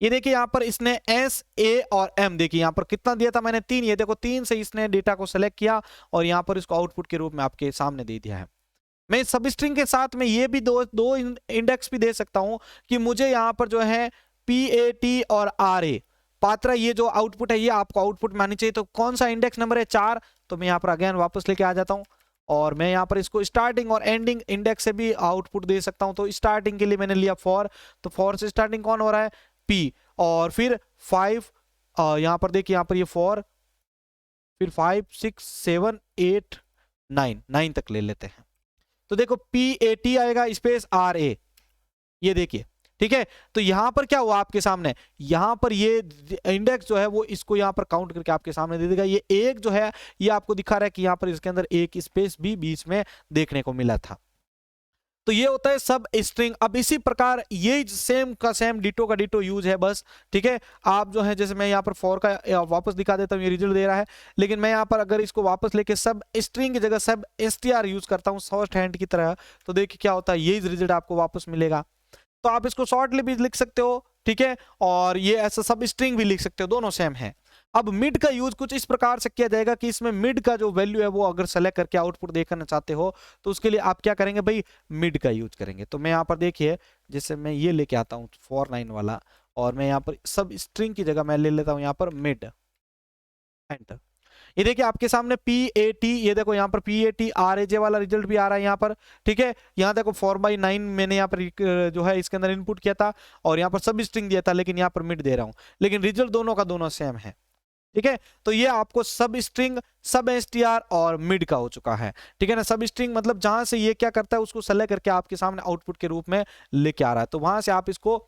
Speaker 1: ये देखिए यहाँ पर इसने एस, ए और एम, देखिए यहाँ पर कितना दिया था मैंने 3, ये देखो 3 से इसने डेटा को सेलेक्ट किया और यहाँ पर इसको आउटपुट के रूप में आपके सामने दे दिया है। मैं सब स्ट्रिंग के साथ में ये भी दो इंडेक्स भी दे सकता हूं कि मुझे यहाँ पर जो है PAT और RA पात्रा, ये जो आउटपुट है ये आपको आउटपुट में आनी चाहिए। तो कौन सा इंडेक्स नंबर है 4, तो मैं यहाँ पर अगेन वापस लेके आ जाता हूँ और मैं यहाँ पर इसको स्टार्टिंग और एंडिंग इंडेक्स से भी आउटपुट दे सकता हूँ। तो स्टार्टिंग के लिए मैंने लिया 4, तो 4 से स्टार्टिंग कौन हो रहा है P, और फिर 5, यहाँ पर देखिए यहाँ पर ये 4, फिर 5 6 7 8 9 तक ले लेते हैं। तो देखो PAT आएगा स्पेस RA, ये देखिए, ठीक है। तो यहां पर क्या हुआ आपके सामने, यहां पर ये इंडेक्स जो है वो इसको यहां पर काउंट करके आपके सामने दे देगा। ये एक जो है ये आपको दिखा रहा है कि यहां पर इसके अंदर एक स्पेस भी बीच में देखने को मिला था। तो ये होता है सब स्ट्रिंग। अब इसी प्रकार ये सेम का सेम डिटो का डिटो यूज है बस, ठीक है। आप जो है जैसे मैं यहाँ पर फॉर का वापस दिखा देता हूँ, ये रिजल्ट दे रहा है, लेकिन मैं यहाँ पर अगर इसको वापस लेके सब स्ट्रिंग की जगह सब str यूज करता हूँ शॉर्ट हैंड की तरह, तो देखिए क्या होता है, यही रिजल्ट आपको वापस मिलेगा। तो आप इसको शॉर्टली भी लिख सकते हो, ठीक है, और ये ऐसा सब स्ट्रिंग भी लिख सकते हो, दोनों सेम है। अब मिड का यूज कुछ इस प्रकार से किया जाएगा कि इसमें मिड का जो वैल्यू है वो अगर सेलेक्ट करके आउटपुट देखना चाहते हो तो उसके लिए आप क्या करेंगे भाई, मिड का यूज करेंगे। तो मैं यहाँ पर देखिए जैसे मैं ये लेके आता हूँ 49 वाला, और मैं यहाँ पर सब स्ट्रिंग की जगह मैं ले लेता हूँ यहाँ पर मिड, एंटर। ये देखिए आपके सामने PAT, ये देखो यहाँ पर PAT RAJ वाला रिजल्ट भी आ रहा है यहाँ पर, ठीक है। यहाँ देखो 4/9 मैंने यहाँ पर जो है इसके अंदर इनपुट किया था और यहाँ पर सब स्ट्रिंग दिया था, लेकिन यहाँ पर मिड दे रहा हूँ, लेकिन रिजल्ट दोनों का दोनों सेम है, ठीक है। तो ये आपको सब स्ट्रिंग, सब str और मिड का हो चुका है, ठीक है ना। सब स्ट्रिंग मतलब जहां से ये क्या करता है उसको सेलेक्ट करके आपके सामने आउटपुट के रूप में लेके आ रहा है। तो वहां से आप इसको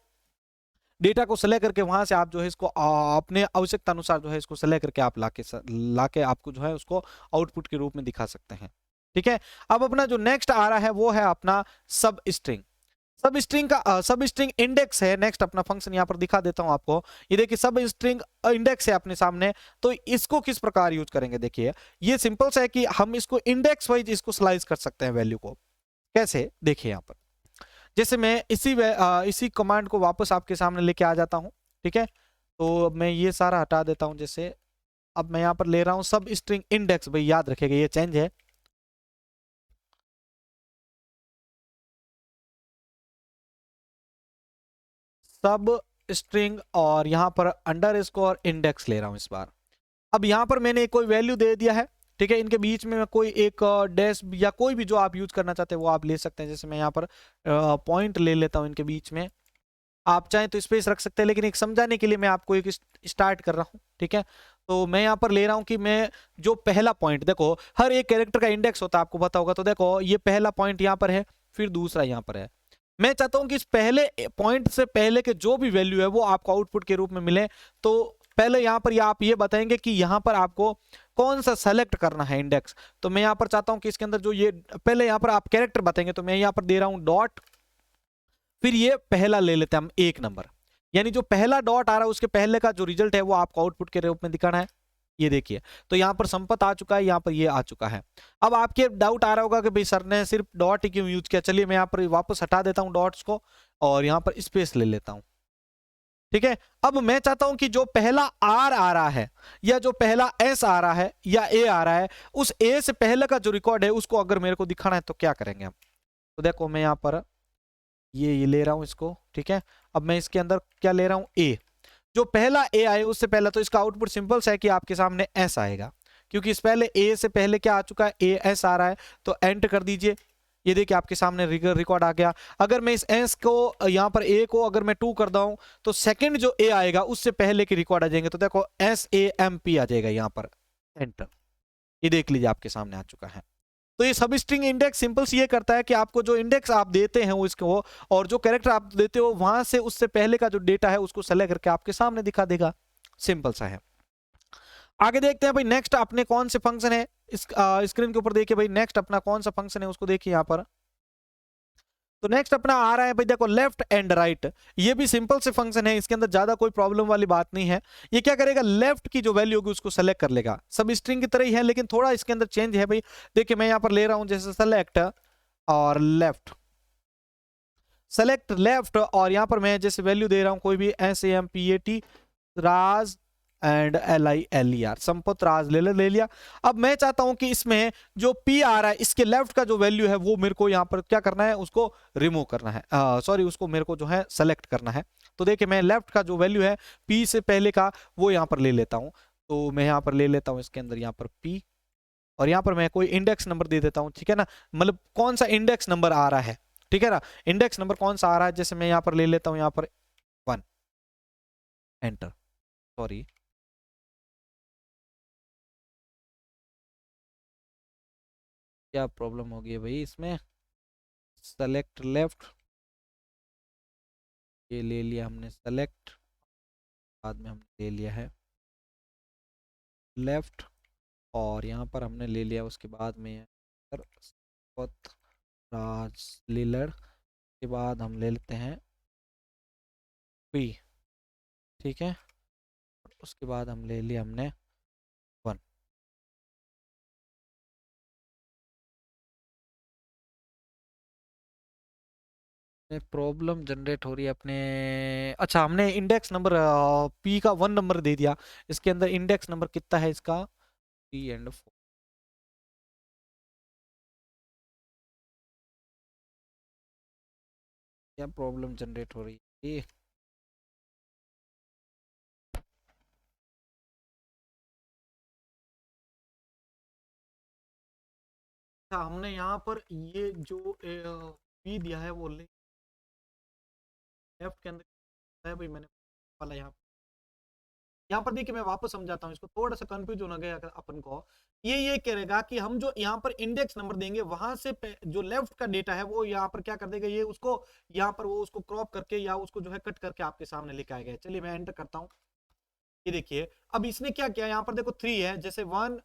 Speaker 1: डेटा को सेलेक्ट करके वहां से आप जो है इसको अपने आवश्यकता अनुसार जो है इसको सेलेक्ट करके आप लाके आपको जो है उसको आउटपुट के रूप में दिखा सकते हैं, ठीक है। अब अपना जो नेक्स्ट आ रहा है वो है अपना सब स्ट्रिंग। सब स्ट्रिंग का सब स्ट्रिंग इंडेक्स है नेक्स्ट अपना फंक्शन, यहाँ पर दिखा देता हूं आपको। ये देखिए सब स्ट्रिंग इंडेक्स है अपने सामने। तो इसको किस प्रकार यूज करेंगे, देखिए ये सिंपल सा है कि हम इसको इंडेक्स वाइज इसको स्लाइस कर सकते हैं वैल्यू को। कैसे, देखिए यहाँ पर जैसे मैं इसी कमांड को वापस आपके सामने लेके आ जाता हूं, ठीक है। तो मैं ये सारा हटा देता हूं, जैसे अब मैं यहाँ पर ले रहा हूं सब स्ट्रिंग इंडेक्स, भाई याद रखेगा ये चेंज है, सब स्ट्रिंग और यहाँ पर अंडरस्कोर इंडेक्स ले रहा हूं इस बार। अब यहाँ पर मैंने कोई वैल्यू दे दिया है, ठीक है। इनके बीच में मैं कोई एक डैश या कोई भी जो आप यूज करना चाहते हैं वो आप ले सकते हैं। जैसे मैं यहाँ पर पॉइंट ले लेता हूँ इनके बीच में, आप चाहें तो स्पेस रख सकते हैं, लेकिन एक समझाने के लिए मैं आपको एक स्टार्ट कर रहा हूँ, ठीक है। तो मैं यहाँ पर ले रहा हूँ कि मैं जो पहला पॉइंट, देखो हर एक कैरेक्टर का इंडेक्स होता है आपको पता होगा, तो देखो ये पहला पॉइंट यहाँ पर है, फिर दूसरा यहाँ पर है। मैं चाहता हूं कि इस पहले पॉइंट से पहले के जो भी वैल्यू है वो आपको आउटपुट के रूप में मिले। तो पहले यहां पर आप ये बताएंगे कि यहां पर आपको कौन सा सेलेक्ट करना है इंडेक्स। तो मैं यहां पर चाहता हूं कि इसके अंदर जो ये पहले यहां पर आप कैरेक्टर बताएंगे, तो मैं यहां पर दे रहा हूं डॉट, फिर ये पहला ले लेते हैं हम 1 नंबर, यानी जो पहला डॉट आ रहा है उसके पहले का जो रिजल्ट है वो आपको आउटपुट के रूप में दिखाना है। ये देखिए तो यहाँ पर संपत आ चुका है, यहाँ पर ये आ चुका है। अब आपके डाउट आ रहा होगा कि भाई सर ने सिर्फ डॉट ही क्यों यूज किया। चलिए मैं यहाँ पर वापस हटा देता हूँ डॉट्स को और यहाँ पर स्पेस ले लेता हूँ, ठीक है। अब मैं चाहता हूं कि जो पहला आर आ रहा है या जो पहला एस आ रहा है या ए आ रहा है, उस ए से पहले का जो रिकॉर्ड है उसको अगर मेरे को दिखाना है तो क्या करेंगे हम। तो देखो मैं यहाँ पर ये ले रहा हूं इसको, ठीक है। अब मैं इसके अंदर क्या ले रहा हूं, ए। जो पहला ए आए उससे पहला तो इसका आउटपुट सिंपल सा है कि आपके सामने एस आएगा, क्योंकि इस पहले ए से पहले क्या आ चुका है, ए एस आ रहा है। तो एंटर कर दीजिए, ये देखिए आपके सामने रिकॉर्ड आ गया। अगर मैं इस एस को यहाँ पर ए को अगर मैं 2 कर दूं तो सेकंड जो ए आएगा उससे पहले के रिकॉर्ड आ जाएंगे। तो देखो SAMP आ जाएगा यहाँ पर, एंटर। ये देख लीजिए आपके सामने आ चुका है। तो ये सब स्ट्रिंग इंडेक्स सिंपल सी ये करता है कि आपको जो इंडेक्स आप देते हैं उसको, और जो कैरेक्टर आप देते हो वहां से उससे पहले का जो डेटा है उसको सेलेक्ट करके आपके सामने दिखा देगा। सिंपल सा है। आगे देखते हैं भाई नेक्स्ट अपने कौन से फंक्शन है। इस स्क्रीन के ऊपर देखिए भाई, नेक्स्ट अपना कौन सा फंक्शन है उसको देखिए यहाँ पर। तो नेक्स्ट अपना आ रहा है भाई, देखो लेफ्ट एंड राइट। ये भी सिंपल से फंक्शन है, इसके अंदर ज्यादा कोई प्रॉब्लम वाली बात नहीं है। ये क्या करेगा, लेफ्ट की जो वैल्यू होगी उसको सेलेक्ट कर लेगा। सब स्ट्रिंग की तरह ही है, लेकिन थोड़ा इसके अंदर चेंज है भाई। देखिए मैं यहाँ पर ले रहा हूं जैसे सेलेक्ट और लेफ्ट, सेलेक्ट लेफ्ट, और यहां पर मैं जैसे वैल्यू दे रहा हूं कोई भी SAMPAT Raj and LILER, Sampat Raj ले लिया। अब मैं चाहता हूं कि इसमें जो P आ रहा है इसके लेफ्ट का जो वैल्यू है वो मेरे को यहां पर क्या करना है, उसको रिमूव करना है, सॉरी उसको मेरे को जो है सेलेक्ट करना है। तो देखिए मैं लेफ्ट का जो वैल्यू है P से पहले का वो यहां पर ले लेता हूं। तो मैं यहां पर ले लेता हूं इसके अंदर यहाँ पर P, और यहाँ पर मैं कोई इंडेक्स नंबर दे देता हूँ, ठीक है ना। मतलब कौन सा इंडेक्स नंबर आ रहा है, ठीक है ना, इंडेक्स नंबर कौन सा आ रहा है। जैसे मैं यहाँ पर ले लेता हूँ यहाँ पर 1, एंटर। सॉरी, क्या प्रॉब्लम हो गई है भाई इसमें। सेलेक्ट लेफ्ट, ये ले लिया हमने सेलेक्ट, बाद में हमने ले लिया है लेफ्ट, और यहाँ पर हमने ले लिया उसके बाद में राज लीलर के बाद हम ले लेते हैं पी, ठीक है। उसके बाद हम ले लिया हमने 1। प्रॉब्लम जनरेट हो रही है अपने, अच्छा हमने इंडेक्स नंबर पी का 1 नंबर दे दिया। इसके अंदर इंडेक्स नंबर कितना है इसका, पी एंड 4। क्या प्रॉब्लम जनरेट हो रही है ये। अच्छा हमने यहाँ पर ये जो पी दिया है वो लेफ्ट के अंदर है भाई, मैंने वाला यहाँ पर देखिए मैं वापस समझाता हूँ इसको, थोड़ा सा कंफ्यूज होना गया अपन को। ये करेगा कि हम जो यहाँ पर इंडेक्स नंबर देंगे वहां से जो लेफ्ट का डेटा है वो यहाँ पर क्या कर देगा, ये उसको यहाँ पर वो उसको क्रॉप करके या उसको जो है कट करके आपके सामने लेके आएगा। चलिए मैं एंटर करता हूँ। ये देखिए अब इसने क्या किया, यहाँ पर देखो 3 है, जैसे 1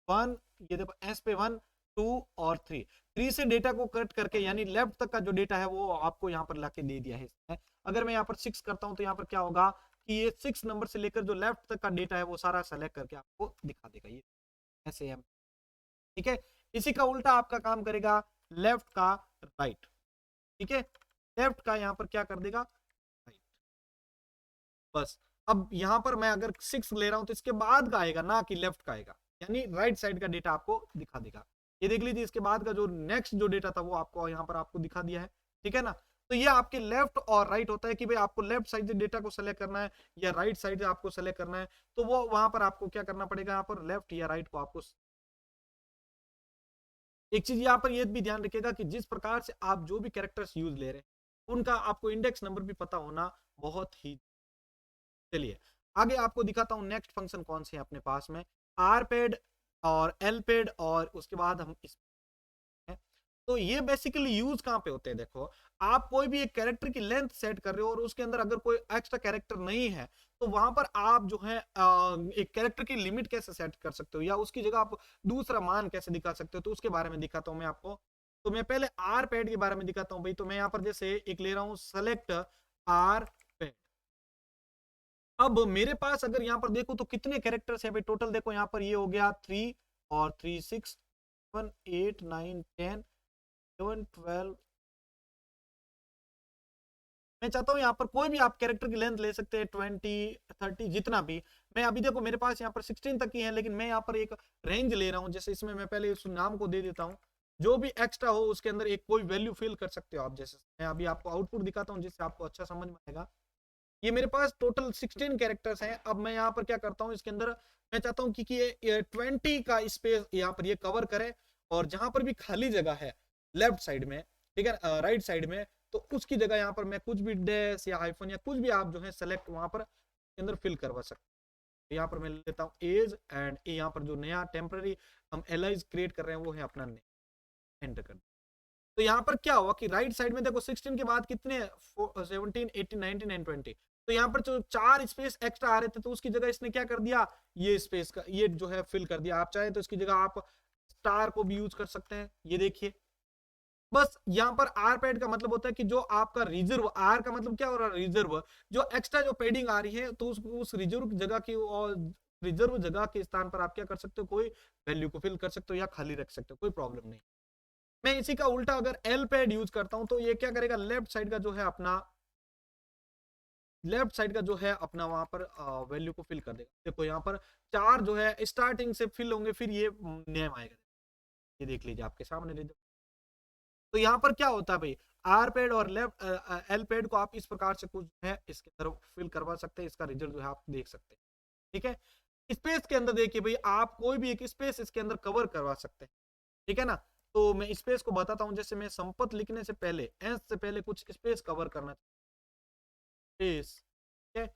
Speaker 1: 1, ये देखो एस पे 1 2 और 3 से डेटा को कट करके यानी लेफ्ट तक का जो डेटा है वो आपको यहाँ पर लाके दे दिया है इसने। अगर मैं यहाँ पर 6 करता हूँ तो यहाँ पर क्या होगा कि ये 6 नंबर से लेकर जो लेफ्ट तक का डेटा है वो सारा सेलेक्ट करके आपको दिखा देगा, ये ऐसे हम, ठीक है। इसी का उल्टा आपका काम करेगा लेफ्ट का राइट, ठीक है। लेफ्ट का यहाँ पर क्या कर देगा, राइट, बस। अब यहाँ पर मैं अगर 6 ले रहा हूं तो इसके बाद का आएगा ना कि लेफ्ट का आएगा, यानी राइट साइड का डेटा आपको दिखा देगा। ये देख लीजिए इसके बाद का जो नेक्स्ट जो डेटा था वो आपको यहाँ पर आपको दिखा दिया है, ठीक है ना। तो ये आपके लेफ्ट और राइट होता है कि भाई आपको लेफ्ट साइड डेटा को सेलेक्ट करना है या राइट साइड आपको सेलेक्ट करना है, तो वो वहां पर आपको क्या करना पड़ेगा, यहाँ पर लेफ्ट या राइट को आपको। एक चीज यहाँ पर ये भी ध्यान रखिएगा कि जिस प्रकार से आप जो भी कैरेक्टर्स यूज ले रहे हैं उनका आपको इंडेक्स नंबर भी पता होना बहुत ही। चलिए आगे आपको दिखाता हूं नेक्स्ट फंक्शन कौन से हैं अपने पास में, आर पेड और एल पेड, और उसके बाद हम इस हैं। तो ये बेसिकली यूज कहां पे होते हैं, देखो आप कोई भी एक कैरेक्टर की लेंथ सेट कर रहे हो और उसके अंदर अगर कोई एक्स्ट्रा कैरेक्टर नहीं है तो वहां पर आप जो है एक कैरेक्टर की लिमिट कैसे सेट कर सकते हो या उसकी जगह आप दूसरा मान कैसे दिखा सकते हो, तो उसके बारे में दिखाता हूं मैं आपको। तो मैं पहले आर पैड के बारे में दिखाता हूं भाई। तो मैं यहाँ पर जैसे एक ले रहा हूं सेलेक्ट आर पैड। अब मेरे पास अगर यहाँ पर देखो तो कितने कैरेक्टर्स हैं भाई, टोटल देखो यहाँ पर ये हो गया 3 और 3 6 7 8 9 10 11 12। मैं चाहता हूँ यहाँ पर कोई भी आप कैरेक्टर की लेंथ ले सकते हैं 20 30 जितना भी। मैं अभी देखो मेरे पास यहाँ पर 16 तक की है, लेकिन मैं यहाँ पर एक रेंज ले रहा हूँ, जैसे इसमें मैं पहले उस नाम को दे देता हूँ जो भी एक्स्ट्रा हो उसके अंदर एक कोई वैल्यू फिल कर सकते हो आप। जैसे मैं अभी आपको आउटपुट दिखाता हूँ जिससे आपको अच्छा समझ में आएगा। ये मेरे पास टोटल 16 कैरेक्टर्स हैं। अब मैं यहाँ पर क्या करता हूँ, इसके अंदर मैं चाहता हूँ कि ये 20 का स्पेस यहाँ पर ये कवर करे, और जहां पर भी खाली जगह है लेफ्ट साइड में, ठीक है, राइट साइड में, तो उसकी जगह यहाँ पर मैं कुछ भी डैश या हाइफन या कुछ भी आप जो है सेलेक्ट वहां पर अंदर फिल करवा सकते हैं। यहाँ पर मैं लेता हूँ एज, एंड यहाँ पर जो नया टेम्पररी हम एलाइज क्रिएट कर रहे हैं वो है अपना नेम, एंटर कर। तो यहाँ पर क्या हुआ कि राइट साइड में देखो 16 के बाद कितने 17 18 19 एंड 20, तो यहाँ पर जो 4 स्पेस एक्स्ट्रा आ रहे थे तो उसकी जगह इसने क्या कर दिया, ये स्पेस का ये जो है फिल कर दिया। आप चाहे तो इसकी जगह आप स्टार को भी यूज कर सकते हैं, ये देखिए। बस यहाँ पर आर पैड का मतलब होता है कि जो आपका रिजर्व, आर का मतलब क्या हो रहा है, रिजर्व, जो एक्स्ट्रा जो पेडिंग आ रही है तो उस रिजर्व जगह की और रिजर्व जगह के स्थान पर आप क्या कर सकते हो, कोई वैल्यू को फिल कर सकते हो या खाली रख सकते हो, कोई प्रॉब्लम नहीं। मैं इसी का उल्टा अगर एल पैड यूज करता हूं तो ये क्या करेगा, लेफ्ट साइड का जो है अपना, लेफ्ट साइड का जो है अपना वहां पर वैल्यू को फिल कर देगा। देखो यहाँ पर 4 जो है स्टार्टिंग से फिल होंगे, फिर ये नेम आएगा, ये देख लीजिए आपके सामने ले। तो यहाँ पर क्या होता है भाई, आर पैड और लेफ्ट एल पैड को आप इस प्रकार से कुछ है इसके तरफ फिल करवा सकते हैं, इसका रिजल्ट जो है आप देख सकते हैं, ठीक है। स्पेस के अंदर देखिए भाई, आप कोई भी एक स्पेस इसके अंदर कवर करवा सकते हैं, ठीक है ना। तो मैं स्पेस को बताता हूं, जैसे मैं संपत लिखने से पहले, एस से पहले कुछ स्पेस कवर करना, स्पेस, ठीक है।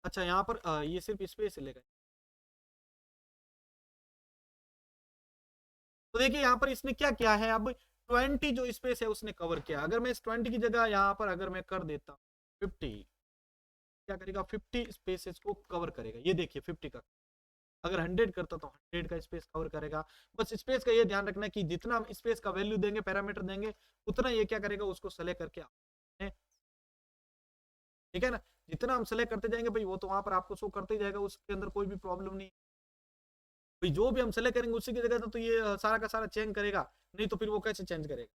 Speaker 1: अच्छा यहाँ पर ये सिर्फ स्पेस लेगा, तो देखिए यहाँ पर इसने क्या किया है, अब 20 जो स्पेस है उसने कवर किया। अगर मैं इस 20 की जगह यहाँ पर अगर मैं कर देता हूँ 50, क्या करेगा, 50 स्पेसेस को कवर करेगा, ये देखिए 50 का। अगर 100 करता तो 100 का स्पेस कवर करेगा। बस स्पेस का ये ध्यान रखना है कि जितना हम स्पेस का वैल्यू देंगे, पैरामीटर देंगे, उतना ये क्या करेगा, उसको सेलेक्ट करके, ठीक है ना। जितना हम सेलेक्ट करते जाएंगे भाई वो तो वहां पर आपको शो करते ही जाएगा, उसके अंदर कोई भी प्रॉब्लम नहीं। भाई जो भी हम सेलेक्ट करेंगे उसी की जगह तो ये सारा का सारा चेंज करेगा, नहीं तो फिर वो कैसे चेंज करेगा,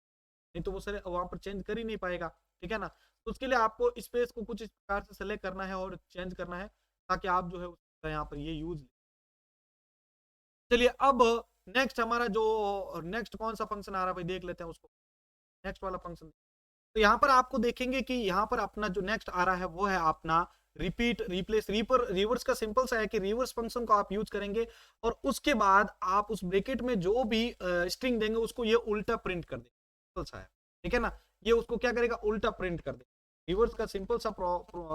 Speaker 1: नहीं तो वो वहां पर चेंज कर ही नहीं पाएगा, ठीक है ना। तो उसके लिए आपको स्पेस को कुछ इस प्रकार से सेलेक्ट करना है और चेंज करना है, ताकि आप जो है उसका यहाँ पर ये यूज। चलिए अब नेक्स्ट हमारा जो नेक्स्ट कौन सा फंक्शन आ रहा है भाई, देख लेते हैं उसको, नेक्स्ट वाला फंक्शन। तो यहाँ पर आपको देखेंगे कि यहाँ पर अपना जो नेक्स्ट आ रहा है वो है अपना रिपीट रिप्लेस रीपर। रिवर्स का सिंपल सा है कि रिवर्स फंक्शन को आप यूज करेंगे और उसके बाद आप उस ब्रैकेट में जो भी स्ट्रिंग देंगे उसको ये उल्टा प्रिंट कर देगा, सिंपल सा है, ठीक है ना। ये उसको क्या करेगा, उल्टा प्रिंट कर देगा। रिवर्स का सिंपल सा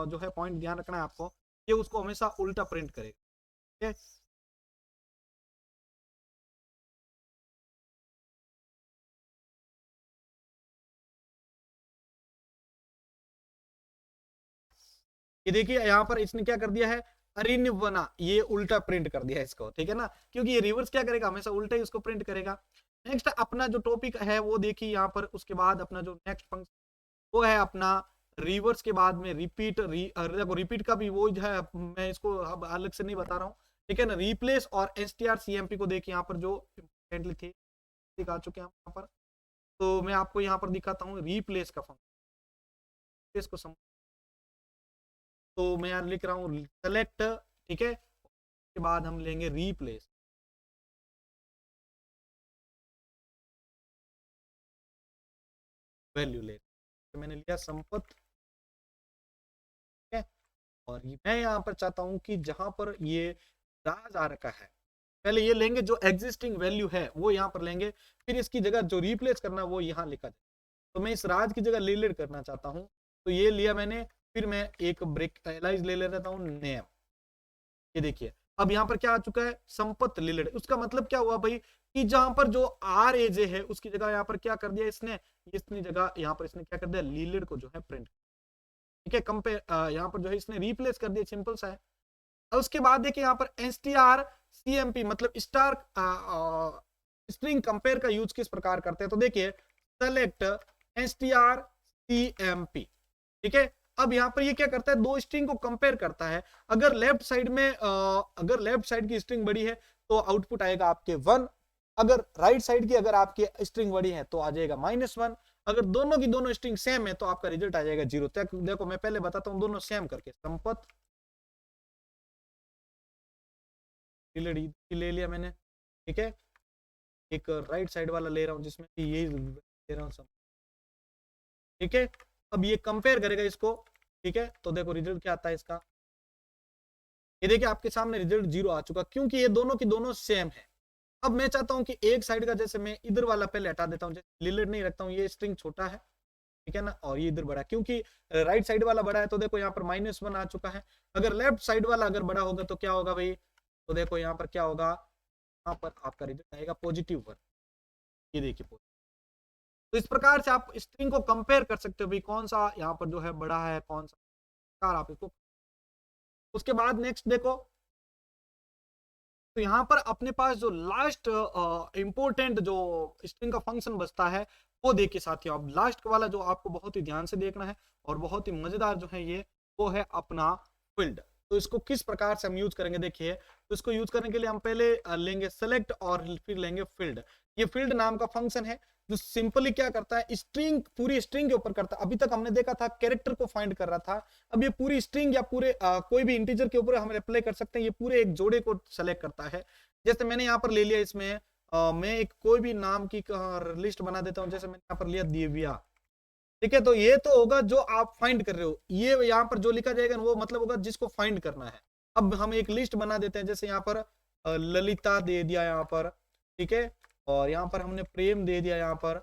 Speaker 1: जो है पॉइंट ध्यान रखना है आपको, ये उसको हमेशा उल्टा प्रिंट करेगा, ठीक है। ये देखिए यहाँ पर इसने क्या कर दिया है, अरिन्वना, ये उल्टा प्रिंट कर दिया है इसको, ठीक है ना, क्योंकि ये रिवर्स क्या करेगा, हमेशा उल्टा ही उसको प्रिंट करेगा। नेक्स्ट अपना जो टॉपिक है वो देखिए यहाँ पर, उसके बाद अपना जो नेक्स्ट फंक्शन वो है अपना रिवर्स के बाद में रिपीट। देखो रिपीट का भी वो है, मैं इसको अब अलग से नहीं बता रहा हूँ, ठीक है ना। रिप्लेस और strcmp को देखिए यहाँ पर जो इम्पोर्टेंटली थे दिखा चुके हैं हम यहाँ पर। तो मैं आपको यहाँ पर दिखाता हूँ रिप्लेस का फंक्शन, इसको तो मैं यहाँ लिख रहा हूँ सेलेक्ट, ठीक है, उसके बाद हम लेंगे रिप्लेस, वैल्यू ले, तो मैंने लिया संपत, ठीक है। और मैं यहाँ पर चाहता हूँ कि जहां पर ये राज आ रखा है, पहले ये लेंगे, जो एग्जिस्टिंग वैल्यू है वो यहाँ पर लेंगे, फिर इसकी जगह जो रिप्लेस करना वो यहाँ लिखा जाए। तो मैं इस राज की जगह लीलेड करना चाहता हूँ, तो ये लिया मैंने, फिर मैं एक ब्रेक एलाइज ले लेता हूँ नेम। ये देखिए अब यहाँ पर क्या आ चुका है, संपत लीलेड। उसका मतलब क्या हुआ भाई, कि जहां पर जो आर ए जे है उसकी जगह यहाँ पर क्या कर दिया इसने, इतनी जगह यहाँ पर इसने क्या कर दिया, लीलेड को जो है प्रिंट, ठीक है। कंपेयर यहाँ पर जो है इसने रिप्लेस कर दिया, सिंपल सा है। और उसके बाद देखिए यहाँ पर strcmp मतलब स्टार स्ट्रिंग कंपेयर का यूज किस प्रकार करते हैं, तो देखिए सेलेक्ट strcmp, ठीक है। अब यहाँ पर ये क्या करता है, दो स्ट्रिंग को कंपेयर करता है। अगर लेफ्ट साइड में अगर लेफ्ट साइड की स्ट्रिंग बड़ी है तो आउटपुट आएगा आपके 1, अगर राइट साइड की अगर आपकी स्ट्रिंग बड़ी है तो आ जाएगा -1, अगर दोनों की दोनों स्ट्रिंग सेम है तो आपका रिजल्ट आ जाएगा 0। देखो मैं पहले बताता हूँ दोनों सेम करके, संपत रिजल्ट ले लिया मैंने, ठीक है। एक राइट साइड वाला ले रहा हूँ जिसमें कि यही ले रहा हूँ सब, ठीक है। अब ये कंपेयर करेगा इसको, ठीक है। तो देखो रिजल्ट क्या आता है इसका, ये देखिए आपके सामने रिजल्ट 0 आ चुका, क्योंकि ये दोनों की दोनों सेम है। अब मैं चाहता हूं कि एक साइड का, जैसे मैं इधर वाला पहले हटा देता हूं, जैसे लिलेट नहीं रखता हूं, ये स्ट्रिंग छोटा है, ठीक है ना, और ये इधर बड़ा है, क्योंकि राइट साइड वाला बड़ा है। तो देखो यहाँ पर -1 आ चुका है। अगर लेफ्ट साइड वाला अगर बड़ा होगा तो क्या होगा भाई, तो देखो यहाँ पर क्या होगा, यहाँ पर आपका रिजल्ट आएगा +1। ये देखिए, तो इस प्रकार से आप स्ट्रिंग को कंपेयर कर सकते हो भाई, कौन सा यहाँ पर जो है बड़ा है, कौन सा आप इसको। उसके बाद नेक्स्ट देखो, तो यहाँ पर अपने पास जो लास्ट इंपॉर्टेंट जो स्ट्रिंग का फंक्शन बचता है वो देखिए साथियों। अब लास्ट वाला जो आपको बहुत ही ध्यान से देखना है और बहुत ही मजेदार जो है ये, वो है अपना फील्ड। तो इसको किस प्रकार से हम यूज करेंगे देखिए, तो इसको यूज करने के लिए हम पहले लेंगे सेलेक्ट और फिर लेंगे फील्ड। ये फील्ड नाम का फंक्शन है जो सिंपली क्या करता है, स्ट्रिंग, पूरी स्ट्रिंग के ऊपर करता है। अभी तक हमने देखा था कैरेक्टर को फाइंड कर रहा था, अब ये पूरी स्ट्रिंग या पूरे कोई भी इंटीजर के ऊपर हम अप्लाई कर सकते हैं। ये पूरे एक जोड़े को सेलेक्ट करता है। जैसे मैंने यहाँ पर ले लिया, इसमें मैं एक कोई भी नाम की लिस्ट बना देता हूँ, जैसे मैंने यहाँ पर लिया दिव्या, ठीक है। तो ये तो होगा जो आप फाइंड कर रहे हो, ये यहाँ पर जो लिखा जाएगा वो मतलब होगा जिसको फाइंड करना है। अब हम एक लिस्ट बना देते हैं, जैसे यहाँ पर ललिता दे दिया यहाँ पर, ठीक है, और यहाँ पर हमने प्रेम दे दिया यहाँ पर,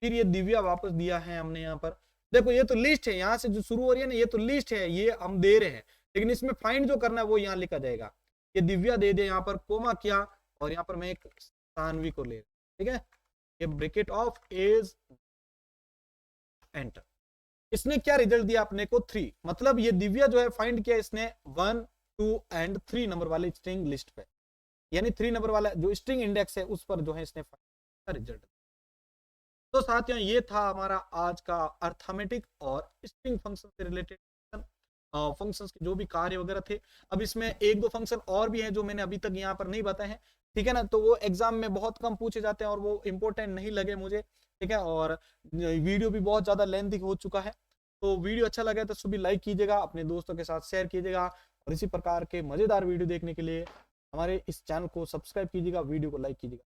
Speaker 1: फिर ये दिव्या वापस दिया है हमने यहाँ पर। देखो ये तो लिस्ट है, यहाँ से जो शुरू हो रही है ना, ये तो लिस्ट है, ये हम दे रहे हैं, लेकिन इसमें फाइंड जो करना है वो यहाँ लिखा जाएगा। ये दिव्या दे दिया यहाँ पर, कोमा किया, और यहाँ पर मैं एक सानवी को ले, ठीक है, ये ब्रैकेट ऑफ एज एंटर। इसने क्या रिजल्ट दिया अपने को 3, मतलब ये दिव्या जो है फाइंड किया इसने 1, 2 एंड 3 नंबर वाले स्ट्रिंग लिस्ट पे, यानी 3 नंबर वाला जो स्ट्रिंग इंडेक्स है उस पर जो है इसने रिजल्ट। तो साथियों ये था हमारा आज का अर्थमेटिक और स्ट्रिंग फंक्शन से रिलेटेड फंक्शंस के जो भी कार्य वगैरह थे। अब इसमें एक दो फंक्शन और भी हैं जो मैंने अभी तक यहाँ पर नहीं बताए हैं, ठीक है ना, तो वो एग्जाम में बहुत कम पूछे जाते हैं और वो इंपॉर्टेंट नहीं लगे मुझे, ठीक है। और वीडियो भी बहुत ज्यादा लेंथी हो चुका है, तो वीडियो अच्छा लगा तो सभी लाइक कीजिएगा, अपने दोस्तों के साथ शेयर कीजिएगा, और इसी प्रकार के मजेदार वीडियो देखने के लिए हमारे इस चैनल को सब्सक्राइब कीजिएगा, वीडियो को लाइक कीजिएगा।